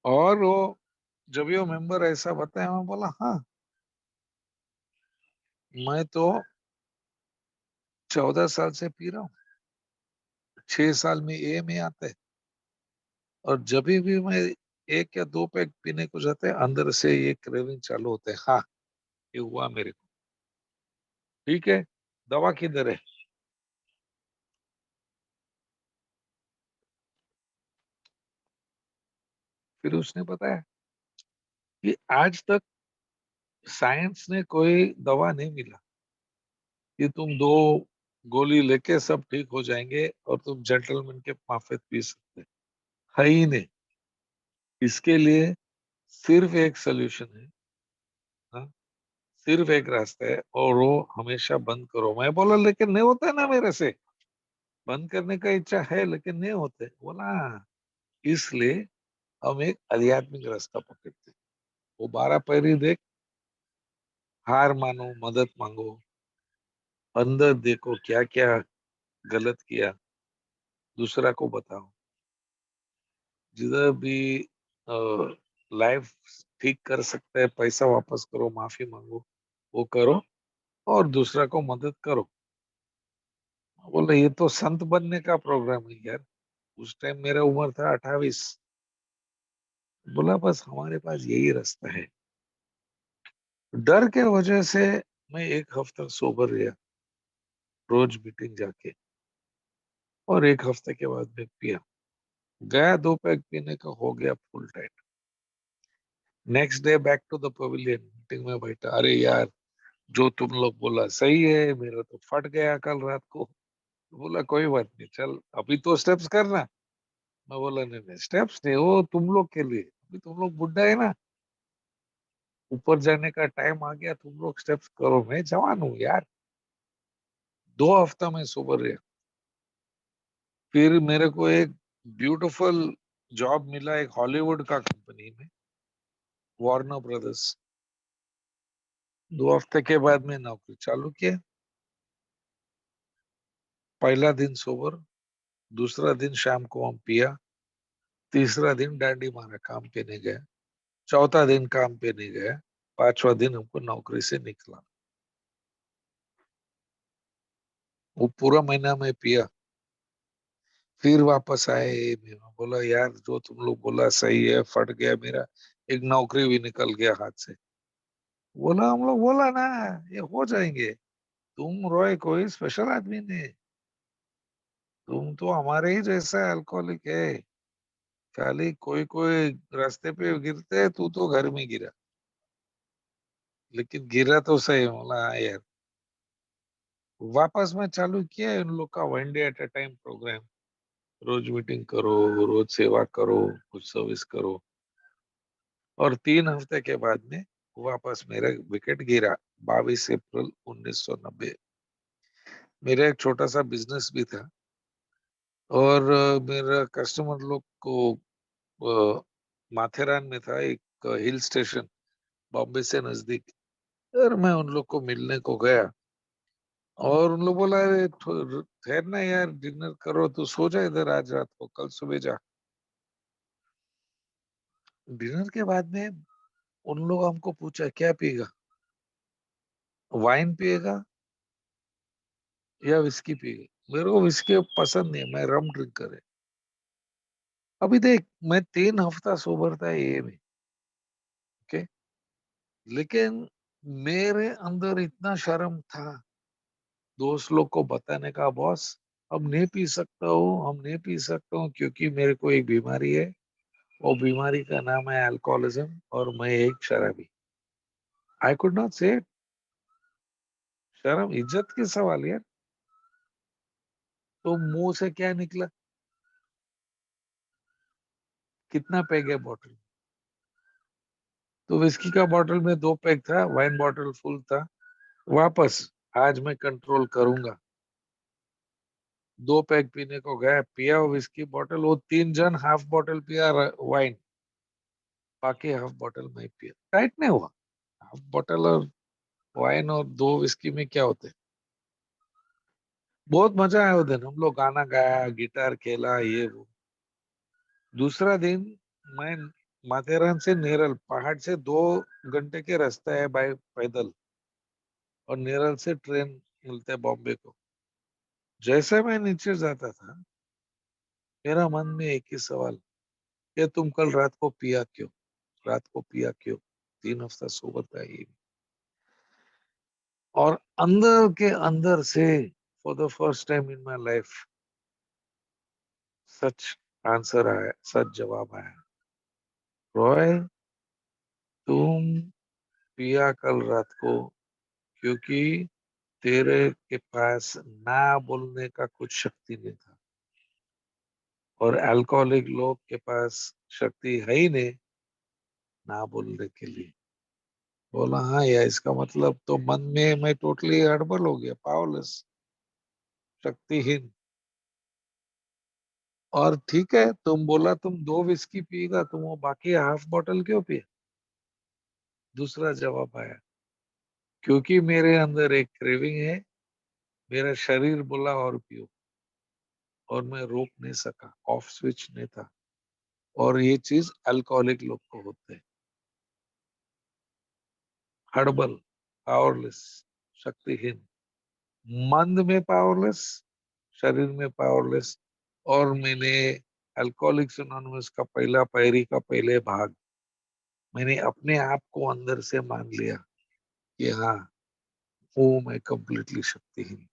[SPEAKER 2] और वो जब ये मेंबर ऐसा बताया, मैं बोला हाँ, मैं तो 14 साल से पी रहा हूँ, 6 साल में ए में आता है। और जब भी मैं 1 या 2 पैक पीने को जाते हैं, अंदर से ये क्रेविंग चालू होते हैं। हाँ ये हुआ मेरे को। ठीक है, दवा किधर है? फिर उसने बताया कि आज तक साइंस ने कोई दवा नहीं मिला कि तुम 2 गोली लेके सब ठीक हो जाएंगे और तुम जेंटलमैन के माफिक पी सकते हैं। है ही नहीं। इसके लिए सिर्फ एक सोल्यूशन है। हाँ? सिर्फ एक रास्ता है, और वो हमेशा बंद करो। मैं बोला लेकिन नहीं होता है ना मेरे से, बंद करने का इच्छा है लेकिन नहीं होते। बोला "हाँ, इसलिए हम एक आध्यात्मिक रास्ता पकड़ते हैं। वो 12 पैरी देख, हार मानो, मदद मांगो, अंदर देखो क्या क्या गलत किया, दूसरा को बताओ। जिधर भी लाइफ ठीक कर सकते हैं, पैसा वापस करो, माफी मांगो, वो करो, और दूसरा को मदद करो। बोले ये तो संत बनने का प्रोग्राम है यार। उस टाइम मेरा उम्र था 28। बोला बस हमारे पास यही रास्ता है। डर के वजह से मैं 1 हफ्ता सोबर रहा, रोज मीटिंग जाके। और 1 हफ्ते के बाद में पिया, गया 2 पैक पीने का, हो गया full tight. Next day back to the pavilion, meeting में बैठा, अरे यार जो तुम लोग बोला सही है, मेरा तो फट गया कल रात को। बोला कोई बात नहीं, चल अभी तो स्टेप्स करना। मैं बोला नहीं नहीं, स्टेप्स नहीं, वो तुम लोग के लिए, अभी तुम लोग बुढ़ा है ना, ऊपर जाने का टाइम आ गया, तुम लोग स्टेप्स करो, मैं जवान हूँ यार। 2 हफ्ता में सोबर रहा। फिर मेरे को एक ब्यूटीफुल जॉब मिला एक हॉलीवुड का कंपनी में, वार्नर ब्रदर्स। 2 हफ्ते के बाद में नौकरी चालू किया। पहला दिन सोबर, दूसरा दिन शाम को हम पिया, तीसरा दिन डांडी मारा, काम पे नहीं गया, चौथा दिन काम पे नहीं गया, पांचवा दिन हमको नौकरी से निकला। वो पूरा महीना में पिया। फिर वापस आए, मैं बोला यार जो तुम लोग बोला सही है, फट गया मेरा, एक नौकरी भी निकल गया हाथ से। बोला हम लोग बोला ना, ये हो जाएंगे। तुम रॉय कोई स्पेशल आदमी नहीं, तुम तो हमारे ही जैसा अल्कोहलिक है। खाली कोई कोई रास्ते पे गिरते है, तू तो घर में गिरा, लेकिन गिरा तो सही। बोला हाँ यार। वापस में चालू किया है उन लोग का one day at a time programme. रोज मीटिंग करो, रोज सेवा करो, कुछ सर्विस करो। और 3 हफ्ते के बाद में वापस मेरा विकेट गिरा। 22 अप्रैल 1990। मेरा एक छोटा सा बिजनेस भी था, और मेरा कस्टमर लोग को अ, माथेरान में था एक हिल स्टेशन, बॉम्बे से नजदीक। और मैं उन लोग को मिलने को गया, और उन लोग बोला अरे ठहरना यार, डिनर करो, तू सो जा इधर, आज रात को कल सुबह जा। डिनर के बाद में उन लोग हमको पूछा क्या पिएगा, वाइन पिएगा या विस्की पिएगा। मेरे को विस्की पसंद नहीं है, मैं रम ड्रिंक करे। अभी देख, मैं 3 हफ्ता सोबर था ये में, ओके, लेकिन मेरे अंदर इतना शर्म था दोस्त लोग को बताने का, बॉस अब नहीं पी सकता हूँ, हम नहीं पी सकता हूँ, क्योंकि मेरे को एक बीमारी है। वो बीमारी का नाम है अल्कोहलिज्म, और मैं एक शराबी। आई कुड नॉट से। शर्म इज्जत की सवाल यार। तो मुंह से क्या निकला, कितना पैग है बॉटल। तो विस्की का बॉटल में 2 पैग था, वाइन बॉटल फुल था। वापस आज मैं कंट्रोल करूंगा। 2 पैग पीने को गया, पिया वो विस्की बॉटल, वो 3 जन हाफ बॉटल पिया वाइन, बाकी हाफ बॉटल मैं पिया। टाइट नहीं हुआ। हाफ बॉटल और वाइन और 2 विस्की में क्या होते हैं। बहुत मजा आया उस दिन, हम लोग गाना गाया, गिटार खेला, ये वो। दूसरा दिन मैं माथेरान से नेरल, पहाड़ से 2 घंटे के रास्ता है बाय पैदल, और नेरल से ट्रेन मिलते है बॉम्बे को। जैसे मैं नीचे जाता था, मेरा मन में एक ही सवाल, ये तुम कल रात को पिया क्यों, रात को पिया क्यों। 3 हफ्ता सोबर था ये। और अंदर के अंदर से for the first time in my life such answer आया, सच जवाब आया। रॉय तुम पिया कल रात को क्योंकि तेरे के पास ना बोलने का कुछ शक्ति नहीं था, और अल्कोहलिक लोग के पास शक्ति है ही नहीं ना बोलने के लिए। बोला हाँ यार, इसका मतलब तो मन में मैं टोटली हड़बड़ हो गया, पावरलेस, शक्तिहीन। और ठीक है, तुम बोला तुम 2 विस्की पिएगा, तुम वो बाकी हाफ बॉटल क्यों पिए। दूसरा जवाब आया, क्योंकि मेरे अंदर एक क्रेविंग है, मेरा शरीर बोला और पियो, और मैं रोक नहीं सका, ऑफ स्विच नहीं था। और ये चीज अल्कोहलिक लोग को होते हैं, हड़बल, पावरलेस, शक्तिहीन, मंद में पावरलेस, शरीर में पावरलेस। और मैंने अल्कोहलिक्स एनोनिमस का पहला पायरी का पहले भाग, मैंने अपने आप को अंदर से मान लिया कि हाँ हूँ मैं कंप्लीटली शक्तिहीन,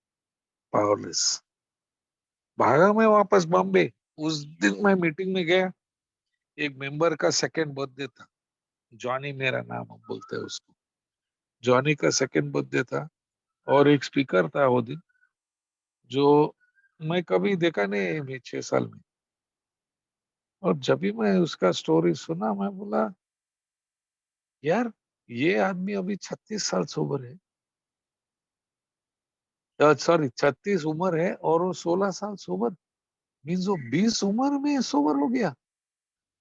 [SPEAKER 2] पावरलेस। भागा मैं वापस बॉम्बे। उस दिन मैं मीटिंग में गया, एक मेंबर का सेकंड बर्थडे था, जॉनी मेरा नाम हम बोलते हैं उसको। जॉनी का सेकंड बर्थडे था और एक स्पीकर था वो दिन, जो मैं कभी देखा नहीं मैं 6 साल में। और जब भी मैं उसका स्टोरी सुना, मैं बोला यार, ये आदमी अभी 36 साल सोबर है, सॉरी 36 उम्र है और वो 16 साल सोबर, मीन्स वो 20 उम्र में सोबर हो गया।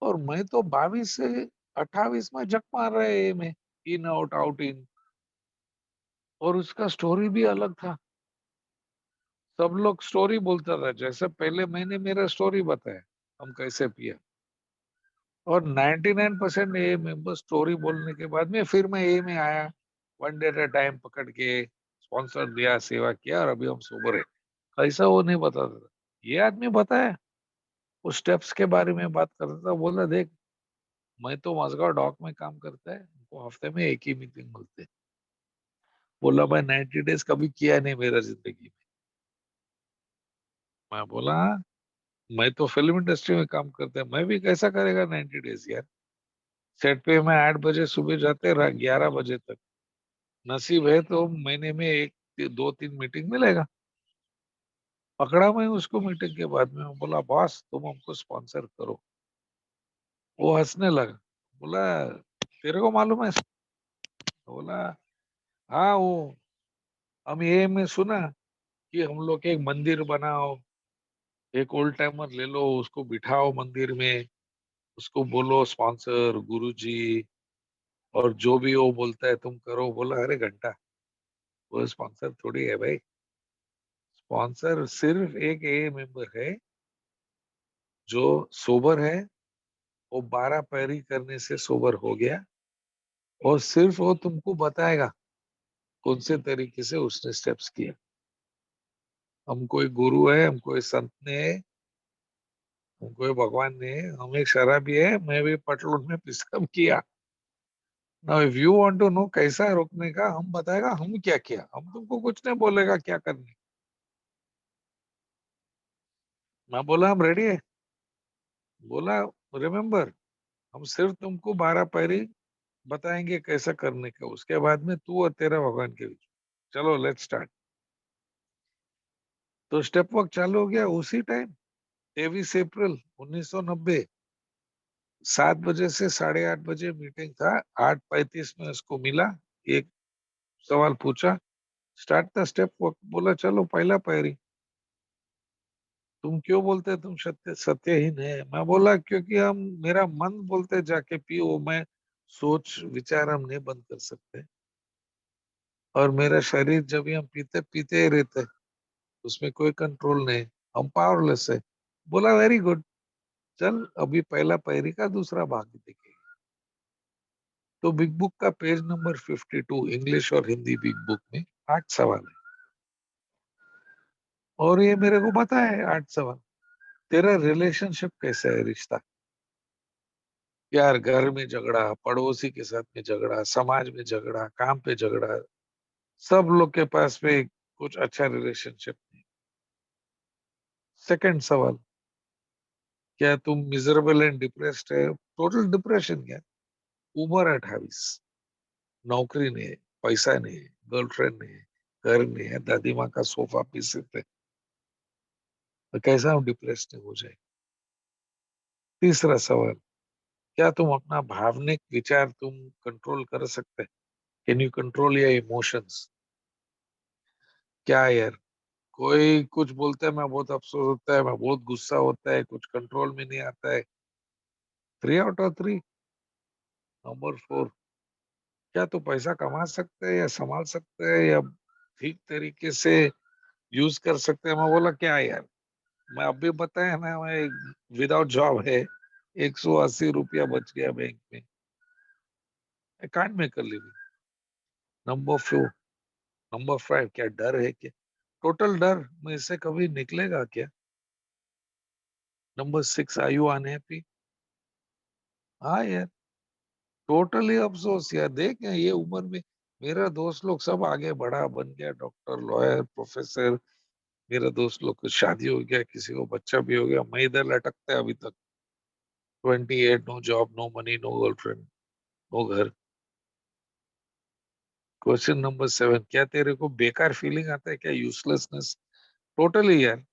[SPEAKER 2] और मैं तो 22 से 28 में जक मार रहे हैं में, इन आउट आउट इन। और उसका स्टोरी भी अलग था। सब लोग स्टोरी बोलता था, जैसे पहले मैंने मेरा स्टोरी बताया हम कैसे पिया। और 99% ए मेंबर स्टोरी बोलने के बाद में फिर मैं ए में आया, one day at a time पकड़ के स्पॉन्सर दिया, सेवा किया, और अभी हम सोबर है। कैसा वो नहीं बताता था, ये आदमी बताया। वो स्टेप्स के बारे में बात करता था, बोला देख, मैं तो मजगांव डॉक में काम करता है, हमको हफ्ते में एक ही मीटिंग बोलते हैं। बोला भाई 90 डेज कभी किया नहीं मेरा जिंदगी में। मैं बोला मैं तो फिल्म इंडस्ट्री में काम करता है, मैं भी कैसा करेगा 90 डेज यार। सेट पे मैं 8 बजे सुबह जाते 11 बजे तक। नसीब है तो महीने में एक दो तीन मीटिंग मिलेगा। पकड़ा मैं उसको मीटिंग के बाद में, मैं बोला बॉस तुम हमको स्पॉन्सर करो। वो हंसने लगा, बोला तेरे को मालूम है? बोला हाँ, वो हम ये में सुना कि हम लोग एक मंदिर बनाओ, एक ओल्ड टाइमर ले लो, उसको बिठाओ मंदिर में, उसको बोलो स्पॉन्सर गुरुजी, और जो भी वो बोलता है तुम करो। बोला अरे घंटा, वो स्पॉन्सर थोड़ी है भाई। स्पॉन्सर सिर्फ एक ए मेंबर है जो सोबर है, वो 12 पैरी करने से सोबर हो गया, और सिर्फ वो तुमको बताएगा कौन से तरीके से उसने स्टेप्स किया। हम कोई गुरु है, हम कोई संत ने है, हम कोई भगवान ने है, हम एक शराबी है, मैं भी पटलून में पिशाब किया। Now if you want to know कैसा है रोकने का, हम बताएगा हम क्या किया, हम तुमको कुछ नहीं बोलेगा क्या करने। मैं बोला हम रेडी है। बोला रिमेम्बर, हम सिर्फ तुमको 12 पैरी बताएंगे कैसा करने का, उसके बाद में तू और तेरा भगवान के बीच। चलो लेट्स स्टार्ट। तो स्टेप वर्क चालू हो गया उसी टाइम, 23 अप्रैल 1990। 7 बजे से 8:30 बजे मीटिंग था। 8:35 में उसको मिला, एक सवाल पूछा, स्टार्ट द स्टेप वर्क। बोला चलो पहला पैरी। तुम क्यों बोलते तुम सत्य सत्यहीन है? मैं बोला क्योंकि हम, मेरा मन बोलते जाके पियो, मैं सोच विचार हम नहीं बंद कर सकते। और मेरा शरीर जब भी हम पीते पीते ही रहते, उसमें कोई कंट्रोल नहीं, हम पावरलेस है। बोला वेरी गुड, चल अभी पहला पैरी का दूसरा भाग देखेंगे। तो बिग बुक का पेज नंबर 52, इंग्लिश और हिंदी बिग बुक में 8 सवाल है। और ये मेरे को पता है 8 सवाल। तेरा रिलेशनशिप कैसा है, रिश्ता? यार घर में झगड़ा, पड़ोसी के साथ में झगड़ा, समाज में झगड़ा, काम पे झगड़ा, सब लोग के पास में कुछ अच्छा रिलेशनशिप नहीं। सेकंड सवाल, क्या तुम मिजरेबल एंड डिप्रेस्ड है? टोटल डिप्रेशन क्या? उम्र 28, नौकरी नहीं है, पैसा नहीं है, गर्लफ्रेंड नहीं है, घर नहीं है, दादी माँ का सोफा पीस पे, तो कैसा हम डिप्रेस्ड हो जाए? तीसरा सवाल, क्या तुम अपना भावनिक विचार तुम कंट्रोल कर सकते? Can you control your emotions? क्या यार, कोई कुछ बोलता है, मैं बहुत अफसोस होता है, मैं बहुत गुस्सा होता है, कुछ कंट्रोल में नहीं आता है। 3 आउट ऑफ 3। नंबर 4, क्या तू पैसा कमा सकते हैं या संभाल सकते हैं या ठीक तरीके से यूज कर सकते हैं? मैं बोला क्या यार, मैं अभी बताया ना, मैं विदाउट जॉब है, 180 रुपया बच गया बैंक में, I can't make a living. Number 4, number 5, क्या डर है क्या? टोटल डर में से कभी निकलेगा क्या? Number 6, are you unhappy? हाँ यार, टोटली अफसोस यार। देख ये उम्र में मेरा दोस्त लोग सब आगे बढ़ा, बन गया डॉक्टर, लॉयर, प्रोफेसर। मेरा दोस्त लोग को शादी हो गया, किसी को बच्चा भी हो गया, मैं इधर लटकता है अभी तक। 28, no job, no money, no girlfriend. वो घर। क्वेश्चन नंबर 7, क्या तेरे को बेकार फीलिंग आता है क्या, यूजलेसनेस? टोटली यार।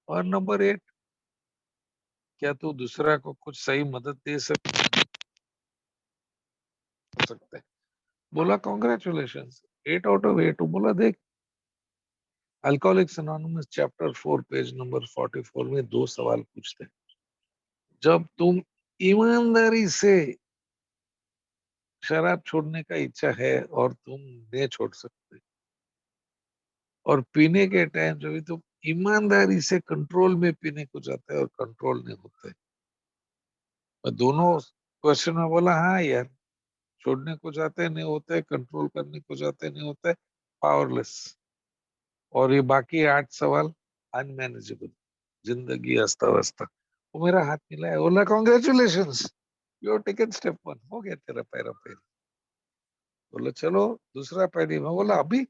[SPEAKER 2] और नंबर 8, क्या तू दूसरा को कुछ सही मदद दे सकता है? बोला कॉन्ग्रेचुलेशन, 8 आउट ऑफ 8। बोला देख, alcoholics anonymous chapter 4 page number 44 में 2 सवाल पूछते हैं। जब तुम ईमानदारी से शराब छोड़ने का इच्छा है और तुम नहीं छोड़ सकते, और पीने के टाइम जब भी तुम ईमानदारी से कंट्रोल में पीने को जाते हैं और कंट्रोल नहीं होते। मैं दोनों क्वेश्चन में बोला हाँ यार, छोड़ने को जाते नहीं होते, कंट्रोल करने को जाते नहीं होते, पावरलेस। और ये बाकी 8 सवाल अनमैनेजेबल, जिंदगी अस्त व्यस्त। वो मेरा हाथ मिलाया, बोला कॉन्ग्रेचुलेशन, योर टेकन स्टेप 1, हो गया तेरा पैरा पैरी। बोला चलो दूसरा पैरी। मैं बोला अभी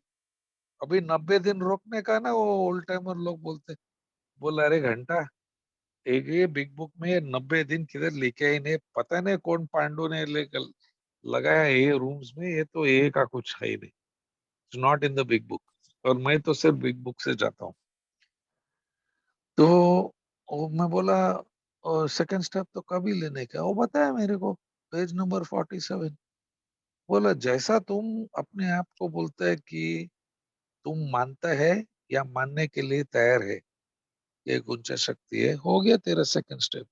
[SPEAKER 2] अभी 90 दिन रोकने का ना, वो ओल्ड टाइमर लोग बोलते। बोला अरे घंटा, एक ये बिग बुक में 90 दिन किधर लेके आई, नहीं पता नहीं कौन पांडु ने लेकर लगाया ये रूम्स में, ये तो ये का कुछ है ही नहीं, it's not in the big book. और मैं तो सिर्फ बिग बुक से जाता हूँ। तो मैं बोला सेकंड स्टेप तो कभी लेने का, वो बताया मेरे को, पेज नंबर 47। बोला जैसा तुम अपने आप को बोलते है कि तुम मानता है या मानने के लिए तैयार है, ये गुंजा शक्ति है, हो गया तेरा सेकंड स्टेप।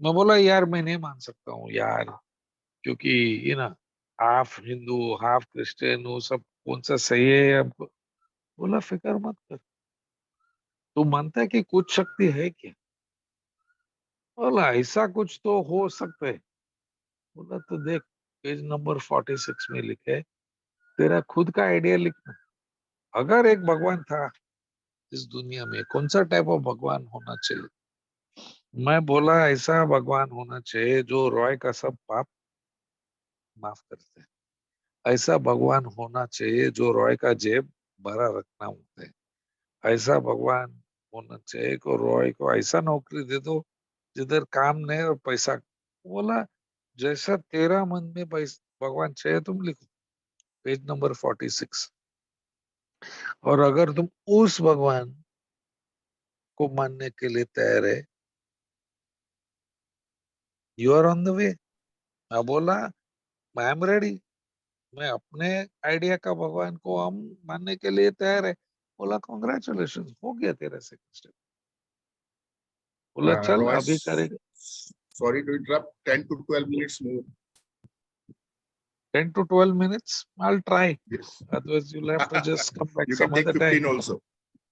[SPEAKER 2] मैं बोला यार मैं नहीं मान सकता हूँ यार, क्योंकि ये ना, हाफ हिंदू हाफ क्रिश्चियन, वो सब कौन सा सही है आपको? बोला फिक्र मत कर, तू मानता है कि कुछ शक्ति है क्या? बोला ऐसा कुछ तो हो सकता है। बोला तो देख, पेज नंबर 46 में लिखे है, तेरा खुद का आइडिया लिखना। अगर एक भगवान था इस दुनिया में, कौन सा टाइप ऑफ भगवान होना चाहिए? मैं बोला ऐसा भगवान होना चाहिए जो रॉय का सब पाप माफ करते हैं। ऐसा भगवान होना चाहिए जो रॉय का जेब भरा रखना होता है। ऐसा भगवान होना चाहिए को रॉय को ऐसा नौकरी दे दो जिधर काम नहीं और पैसा। बोला जैसा तेरा मन में भगवान चाहिए तुम लिखो, पेज नंबर 46। और अगर तुम उस भगवान को मानने के लिए तैयार है, you are on the way. मैं बोला आई एम रेडी, मैं अपने आइडिया का भगवान को हम मानने के लिए तैयार है। बोला कॉन्ग्रेचुलेशन, हो गया तेरा सेकंड स्टेप। बोला चल
[SPEAKER 1] Roy,
[SPEAKER 2] अभी करेगा।
[SPEAKER 1] sorry to interrupt. 10 to 12 minutes more.
[SPEAKER 2] 10 to 12 minutes, I'll try.
[SPEAKER 1] Yes.
[SPEAKER 2] Otherwise you'll have to just come back
[SPEAKER 1] You
[SPEAKER 2] some
[SPEAKER 1] can take
[SPEAKER 2] other time.
[SPEAKER 1] 15 also.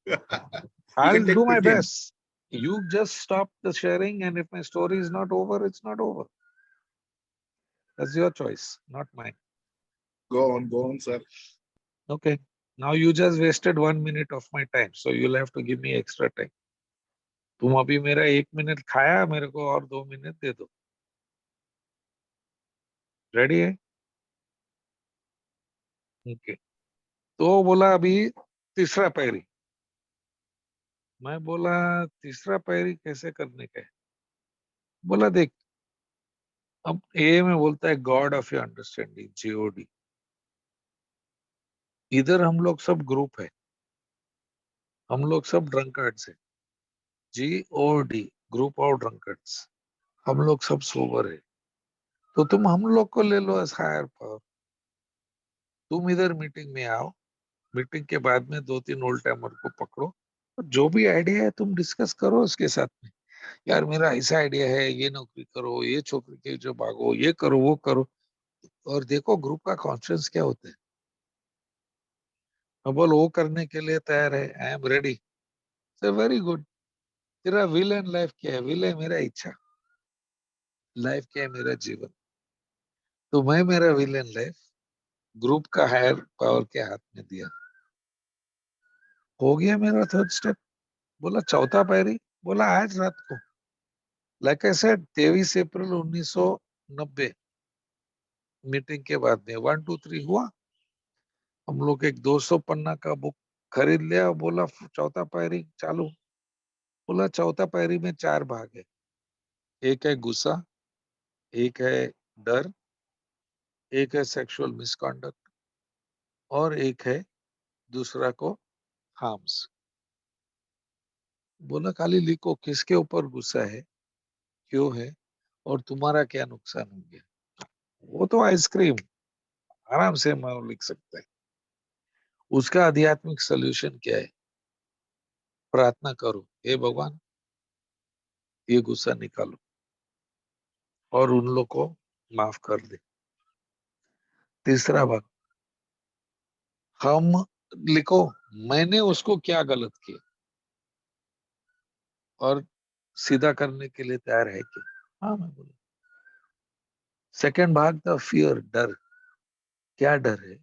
[SPEAKER 1] You
[SPEAKER 2] I'll
[SPEAKER 1] can
[SPEAKER 2] do
[SPEAKER 1] take
[SPEAKER 2] my
[SPEAKER 1] 15.
[SPEAKER 2] best. You just stop the sharing, and if my story is not over, it's not over. That's your choice, not mine.
[SPEAKER 1] Go on, sir.
[SPEAKER 2] Okay. Now you just wasted 1 minute of my time, so you'll have to give me extra time. तुम अभी मेरा 1 मिनट खाया, मेरे को और 2 मिनट दे दो। रेडी है? ओके। तो बोला अभी तीसरा पैरी। मैं बोला तीसरा पैरी कैसे करने का है? बोला देख, अब ए में बोलता है God of your understanding, GOD. इधर हम लोग सब ग्रुप है, हम लोग सब ड्रंकार्ड्स है, जीओडी, ग्रुप ऑफ ड्रंकार्ड्स। हम लोग सब सोबर है। तो तुम हम लोग को ले लो एज हायर पावर। तुम इधर मीटिंग में आओ, मीटिंग के बाद में 2-3 ओल्ड टाइमर को पकड़ो, और जो भी आइडिया है तुम डिस्कस करो उसके साथ में। यार मेरा ऐसा आइडिया है, ये नौकरी करो, ये छोकरी के जो भागो, ये करो वो करो, और देखो ग्रुप का कॉन्फ्रेंस क्या होता है। मैं बोल वो करने के लिए तैयार है, आई एम रेडी। से वेरी गुड। तेरा विल एंड लाइफ क्या है? विल है मेरा इच्छा, लाइफ क्या है मेरा जीवन। तो मैं मेरा विल एंड लाइफ ग्रुप का हायर पावर के हाथ में दिया, हो गया मेरा थर्ड स्टेप। बोला चौथा पैरी। बोला आज रात को, like I said, 23 April 1990 meeting के बाद में 1 2 3 हुआ। हम लोग एक 200 पन्ना का बुक खरीद लिया, बोला चौथा पैरी चालू। बोला चौथा पैरी में 4 भाग है, एक है गुस्सा, एक है डर, एक है सेक्सुअल मिसकॉन्डक्ट और एक है दूसरा को हार्म्स। बोला खाली लिखो किसके ऊपर गुस्सा है, क्यों है और तुम्हारा क्या नुकसान हो गया। वो तो आइसक्रीम आराम से मैं लिख सकते हैं। उसका आध्यात्मिक सोल्यूशन क्या है? प्रार्थना करो, हे भगवान ये गुस्सा निकालो और उन लोग को माफ कर दे। तीसरा भाग, हम लिखो मैंने उसको क्या गलत किया और सीधा करने के लिए तैयार है कि हाँ मैं बोला। सेकंड भाग था फियर, डर। क्या डर है,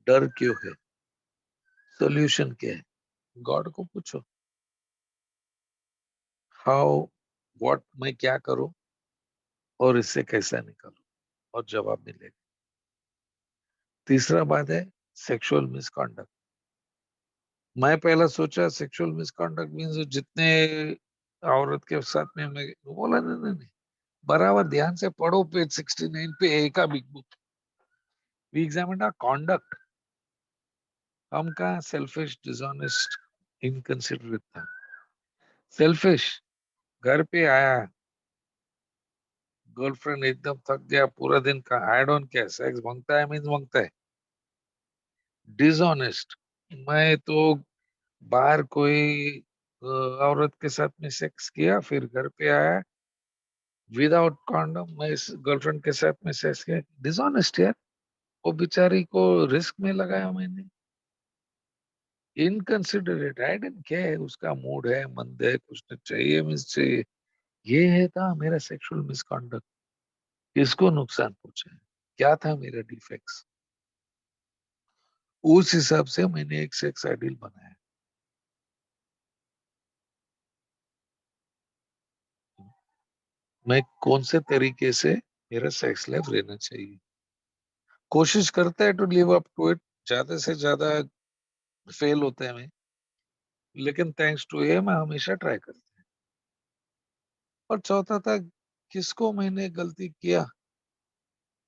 [SPEAKER 2] डर क्यों है, सोल्यूशन क्या है, गॉड को पूछो। हाउ, व्हाट, मैं क्या करूं और इससे कैसा निकलूं, और जवाब मिलेगा। तीसरा बात है सेक्सुअल मिसकॉन्डक्ट। मैं पहला सोचा सेक्सुअल मिसकॉन्डक्ट मीन्स जितने औरत के साथ में मैं बोला नहीं नहीं नहीं, बराबर ध्यान से पढ़ो पेज 69 पे ए का big book. We examine our conduct. हम कहा सेल्फिश, डिसऑनेस्ट, इनकंसिडरेट था। सेल्फिश, घर पे आया, गर्लफ्रेंड एकदम थक गया पूरा दिन का, आई डोंट केयर, सेक्स मांगता है मीन्स मांगता है। डिसऑनेस्ट, मैं तो बाहर कोई औरत के साथ में सेक्स किया फिर घर पे आया विदाउट कॉन्डम, मैं इस गर्लफ्रेंड के साथ में सेक्स किया, डिसऑनेस्ट यार। वो बेचारी को रिस्क में लगाया मैंने। इनकंसिडरेट, आई डेंट केयर, उसका मूड है, मंद है, कुछ तो चाहिए मीन्स चाहिए। ये है था मेरा सेक्सुअल मिसकॉन्डक्ट। किसको नुकसान पहुंचा, क्या था मेरा डिफेक्ट्स, उस हिसाब से मैंने एक सेक्स आइडियल बनाया। मैं कौन से तरीके से मेरा सेक्स लाइफ रहना चाहिए, कोशिश करता है to live up to it. ज्यादा से ज्यादा फेल होते हैं मैं, लेकिन थैंक्स टू ये मैं हमेशा ट्राई करता हूँ। और चौथा था किसको मैंने गलती किया,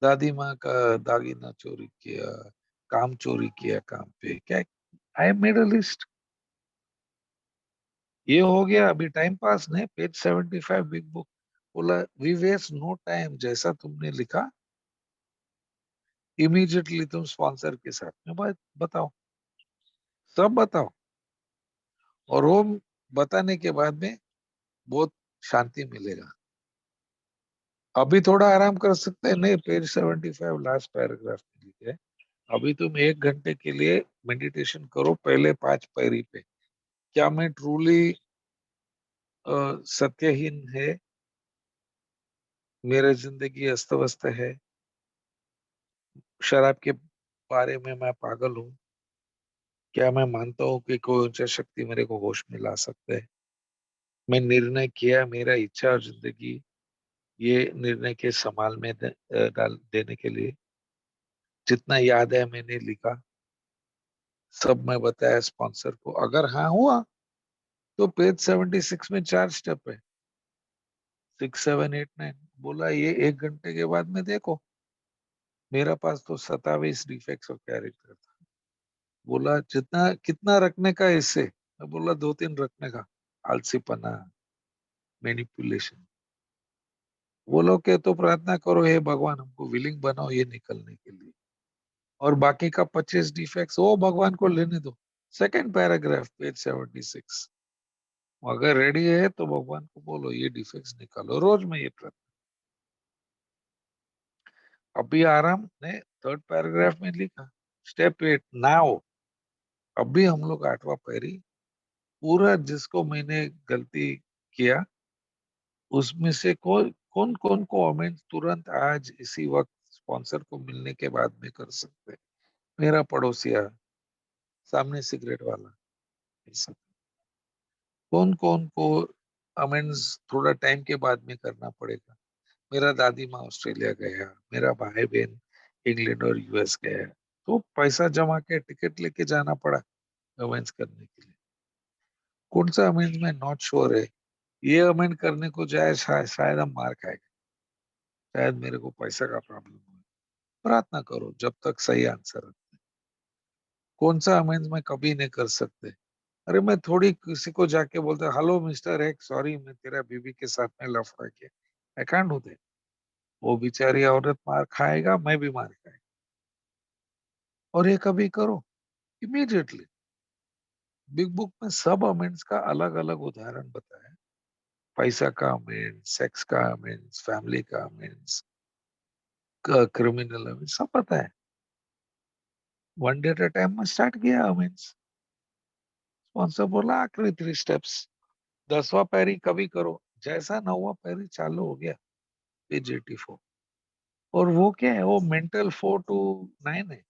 [SPEAKER 2] दादी माँ का दागीना चोरी किया, काम चोरी किया काम पे क्या, आई मेड अ लिस्ट। ये हो गया, अभी टाइम पास नहीं, पेज 75 बिग बुक। बोला वी वेस्ट नो टाइम, जैसा तुमने लिखा इमीडिएटली तुम स्पॉन्सर के साथ में बात बताओ, सब बताओ। और वो बताने के बाद में बहुत शांति मिलेगा। अभी थोड़ा आराम कर सकते हैं, नहीं पेज 75 लास्ट पैराग्राफ में लिखे है, अभी तुम 1 घंटे के लिए मेडिटेशन करो पहले 5 पैरी पे। क्या मैं ट्रूली सत्यहीन है, मेरी जिंदगी अस्त व्यस्त है, शराब के बारे में मैं पागल हूँ, क्या मैं मानता हूँ कि कोई ऊंचा शक्ति मेरे को होश में ला सकता है, मैं निर्णय किया मेरा इच्छा और जिंदगी ये निर्णय के संभाल में डाल देने के लिए, जितना याद है मैंने लिखा, सब मैं बताया स्पॉन्सर को। अगर हाँ हुआ तो पेज 76 में 4 स्टेप है, 6, 7, 8, 9। बोला ये 1 घंटे के बाद में देखो, मेरा पास तो 27 डिफेक्ट्स ऑफ कैरेक्टर था। बोला जितना कितना रखने का है इससे, मैं बोला 2-3 रखने का, आलसीपना, मैनिपुलेशन। बोलो के तो प्रार्थना करो हे भगवान हमको विलिंग बनाओ ये निकलने के लिए, और बाकी का 25 डिफेक्ट्स वो भगवान को लेने दो। Second paragraph page 76। अगर रेडी है तो भगवान को बोलो ये डिफेक्ट्स निकालो, रोज में ये प्रार्थना। अभी आराम ने थर्ड पैराग्राफ में लिखा, स्टेप 8 नाउ। अभी हम लोग 8वां पैरी पूरा, जिसको मैंने गलती किया उसमें से कौन कौन कौन को अमेंड तुरंत आज इसी वक्त स्पॉन्सर को मिलने के बाद में कर सकते हैं। मेरा पड़ोसिया, सामने सिगरेट वाला, ऐसा कौन कौन को अमेंड्स थोड़ा टाइम के बाद में करना पड़ेगा। मेरा दादी माँ ऑस्ट्रेलिया गया, मेरा भाई बहन इंग्लैंड और यूएस गया, तो पैसा जमा के टिकट लेके जाना पड़ा अमेंड्स करने के लिए। कौन सा अमेंड में नॉट श्योर है, ये अमेंड करने को जाए शायद हम मार खाएंगे, शायद मेरे को पैसा का प्रॉब्लम हो। प्रार्थना करो जब तक सही आंसर है। कौन सा अमेंड्स मैं कभी नहीं कर सकते। अरे मैं थोड़ी किसी को जाके बोलता हेलो मिस्टर एक्स, सॉरी मैं तेरा बीवी के साथ में लफड़ा किया, आई कांट डू दैट। वो बेचारी औरत मार खाएगा, मैं भी मार खाएगा। और ये कभी करो इमीडिएटली। बिग बुक में सब अमेंड्स का अलग अलग उदाहरण बताया है। पैसा का अमेंड्स, सेक्स का अमेंड्स, फैमिली का अमेंड्स, क्रिमिनल अमेंड्स, सब पता है। One day at a time में स्टार्ट किया अमेंड्स। स्पॉन्सर बोला आखिरी 3 स्टेप्स, 10वां पैरी कभी करो। जैसा 9वां पैरी चालू हो गया, पेज 84। और वो क्या है, वो मेंटल 4 to 9 है।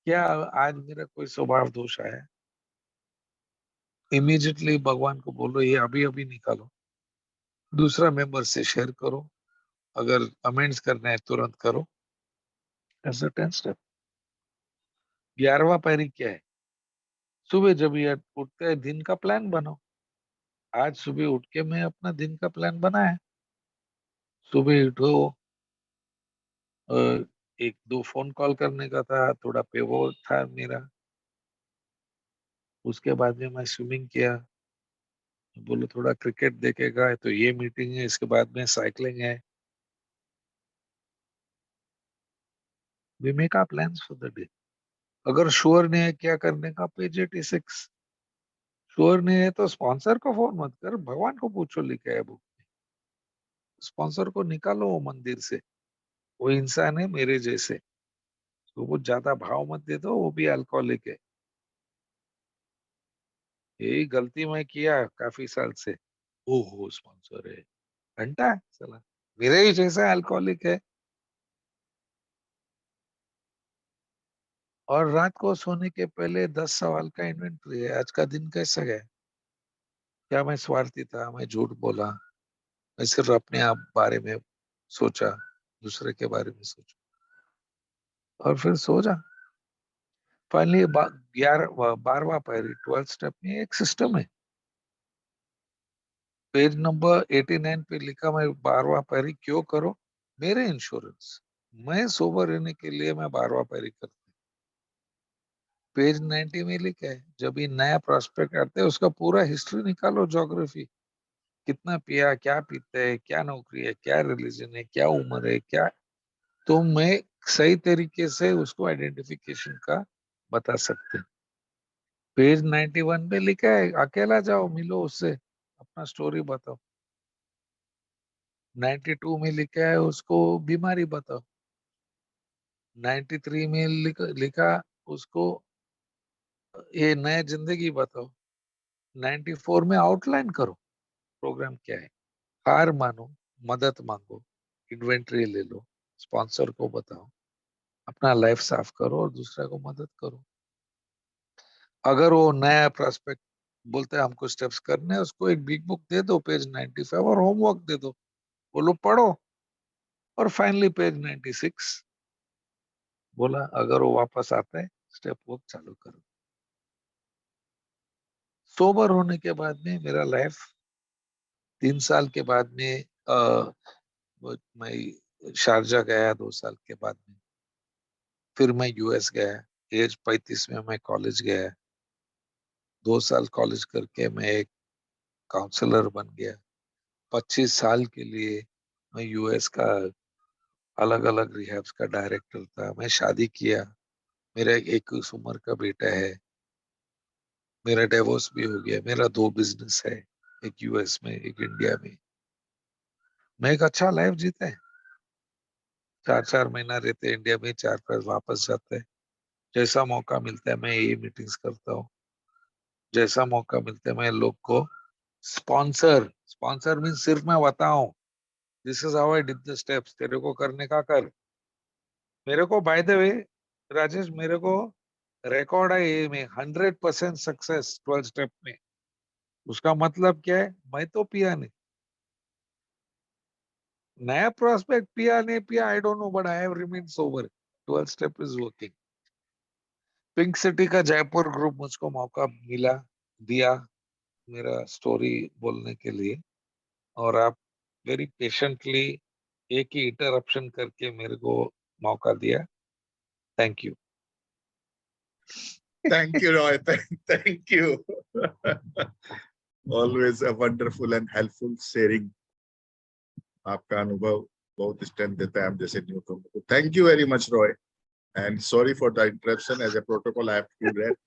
[SPEAKER 2] क्या आज मेरा कोई स्वभाव दोष आया, इमीडिएटली भगवान को बोलो ये अभी अभी निकालो, दूसरा मेंबर से शेयर करो, अगर अमेंड्स करना है तुरंत करो। ऐसा 10 स्टेप। 11वां पैरी क्या है, सुबह जब ये उठते हैं दिन का प्लान बनाओ। आज सुबह उठ के मैं अपना दिन का प्लान बनाया। सुबह उठो, अ, एक दो फोन कॉल करने का था, थोड़ा पेवर था मेरा। उसके बाद में मैं स्विमिंग किया। बोलो थोड़ा क्रिकेट देखेगा तो ये मीटिंग है, इसके बाद में साइकिलिंग है। We make our plans for the day. अगर श्योर नहीं है क्या करने का, पेज 86। श्योर नहीं है तो स्पॉन्सर को फोन मत कर, भगवान को पूछो लिखा है बुक। स्पॉन्सर को निकालो वो मंदिर से, वो इंसान है मेरे जैसे, तो वो ज्यादा भाव मत दे दो, वो भी अल्कोहलिक है। यही गलती मैं किया काफी साल से। ओहो स्पॉन्सर है, घंटा है साला, मेरे ही जैसा अल्कोहलिक है। और रात को सोने के पहले 10 सवाल का इन्वेंटरी है, आज का दिन कैसा गया, क्या मैं स्वार्थी था, मैं झूठ बोला, मैं सिर्फ अपने आप बारे में सोचा, दूसरे के बारे में सोचा, और फिर सो जा। फाइनली 12वां पैरी 12 स्टेप में एक सिस्टम है। पेज नंबर 89 पे लिखा, मैं 12वां पैरी क्यों करो, मेरे इंश्योरेंस, मैं सोबर रहने के लिए मैं 12वां पैरी करता हूँ। पेज 90 में लिखा है, जब ये नया प्रोस्पेक्ट आते हैं उसका पूरा हिस्ट्री निकालो, ज्योग्राफी, कितना पिया, क्या पीते हैं, क्या नौकरी है, क्या रिलीजन है, क्या उम्र है, क्या। तो मैं सही तरीके से उसको आइडेंटिफिकेशन का बता सकते हैं। पेज 91 पे लिखा है, अकेला जाओ मिलो उससे, अपना स्टोरी बताओ। 92 में लिखा है, उसको बीमारी बताओ। 93 में लिखा उसको ये नया जिंदगी बताओ। 94 में आउटलाइन करो प्रोग्राम क्या है। हार मानो, मदद मांगो, इन्वेंट्री ले लो, स्पॉन्सर को बताओ, अपना लाइफ साफ करो और दूसरा को मदद करो। अगर वो नया प्रोस्पेक्ट बोलते हैं हमको स्टेप्स करने हैं, उसको एक बिग बुक दे दो, पेज 95, और होमवर्क दे दो, बोलो पढ़ो। और फाइनली पेज 96, बोला अगर वो वापस आता है स्टेप वर्क चालू करो। सोबर होने के बाद में मेरा लाइफ 3 साल के बाद में, मैं शारजा गया 2 साल के बाद में, फिर मैं यूएस गया। एज 35 में मैं कॉलेज गया। 2 साल कॉलेज करके मैं एक काउंसलर बन गया। 25 साल के लिए मैं यूएस का अलग अलग रिहैब्स का डायरेक्टर था। मैं शादी किया, मेरा एक 21 उम्र का बेटा है। मेरा डिवोर्स भी हो गया। मेरा 2 बिजनेस है, एक यूएस में एक इंडिया में। मैं एक अच्छा लाइफ जीता है। 4 4 महीना रहते हैं इंडिया में, 4 5 वापस जाते हैं। जैसा मौका मिलता है मैं ये मीटिंग्स करता हूँ। जैसा मौका मिलता है मैं लोग को स्पॉन्सर, स्पॉन्सर मीन सिर्फ मैं बताऊं this is how I did the steps, तेरे को करने का कर। मेरे को बाय द वे राजेश, मेरे को रिकॉर्ड है ये में 100% सक्सेस 12 स्टेप में। उसका मतलब क्या है, मैं तो पिया नहीं, नया प्रोस्पेक्ट पिया नहीं पिया I don't know, but I have remain sober. 12 step is working. Pink city का जयपुर ग्रुप मुझको मौका मिला, दिया मेरा स्टोरी बोलने के लिए। और आप वेरी पेशेंटली एक ही इंटरप्शन करके मेरे को मौका दिया. Thank you.
[SPEAKER 1] Thank you, Roy. Thank you. Always a wonderful and helpful sharing. आपका अनुभव बहुत स्ट्रेंथ देता है हम जैसे न्यू कमर को. Thank you very much, Roy. And sorry for the interruption. As a protocol, I have to do that.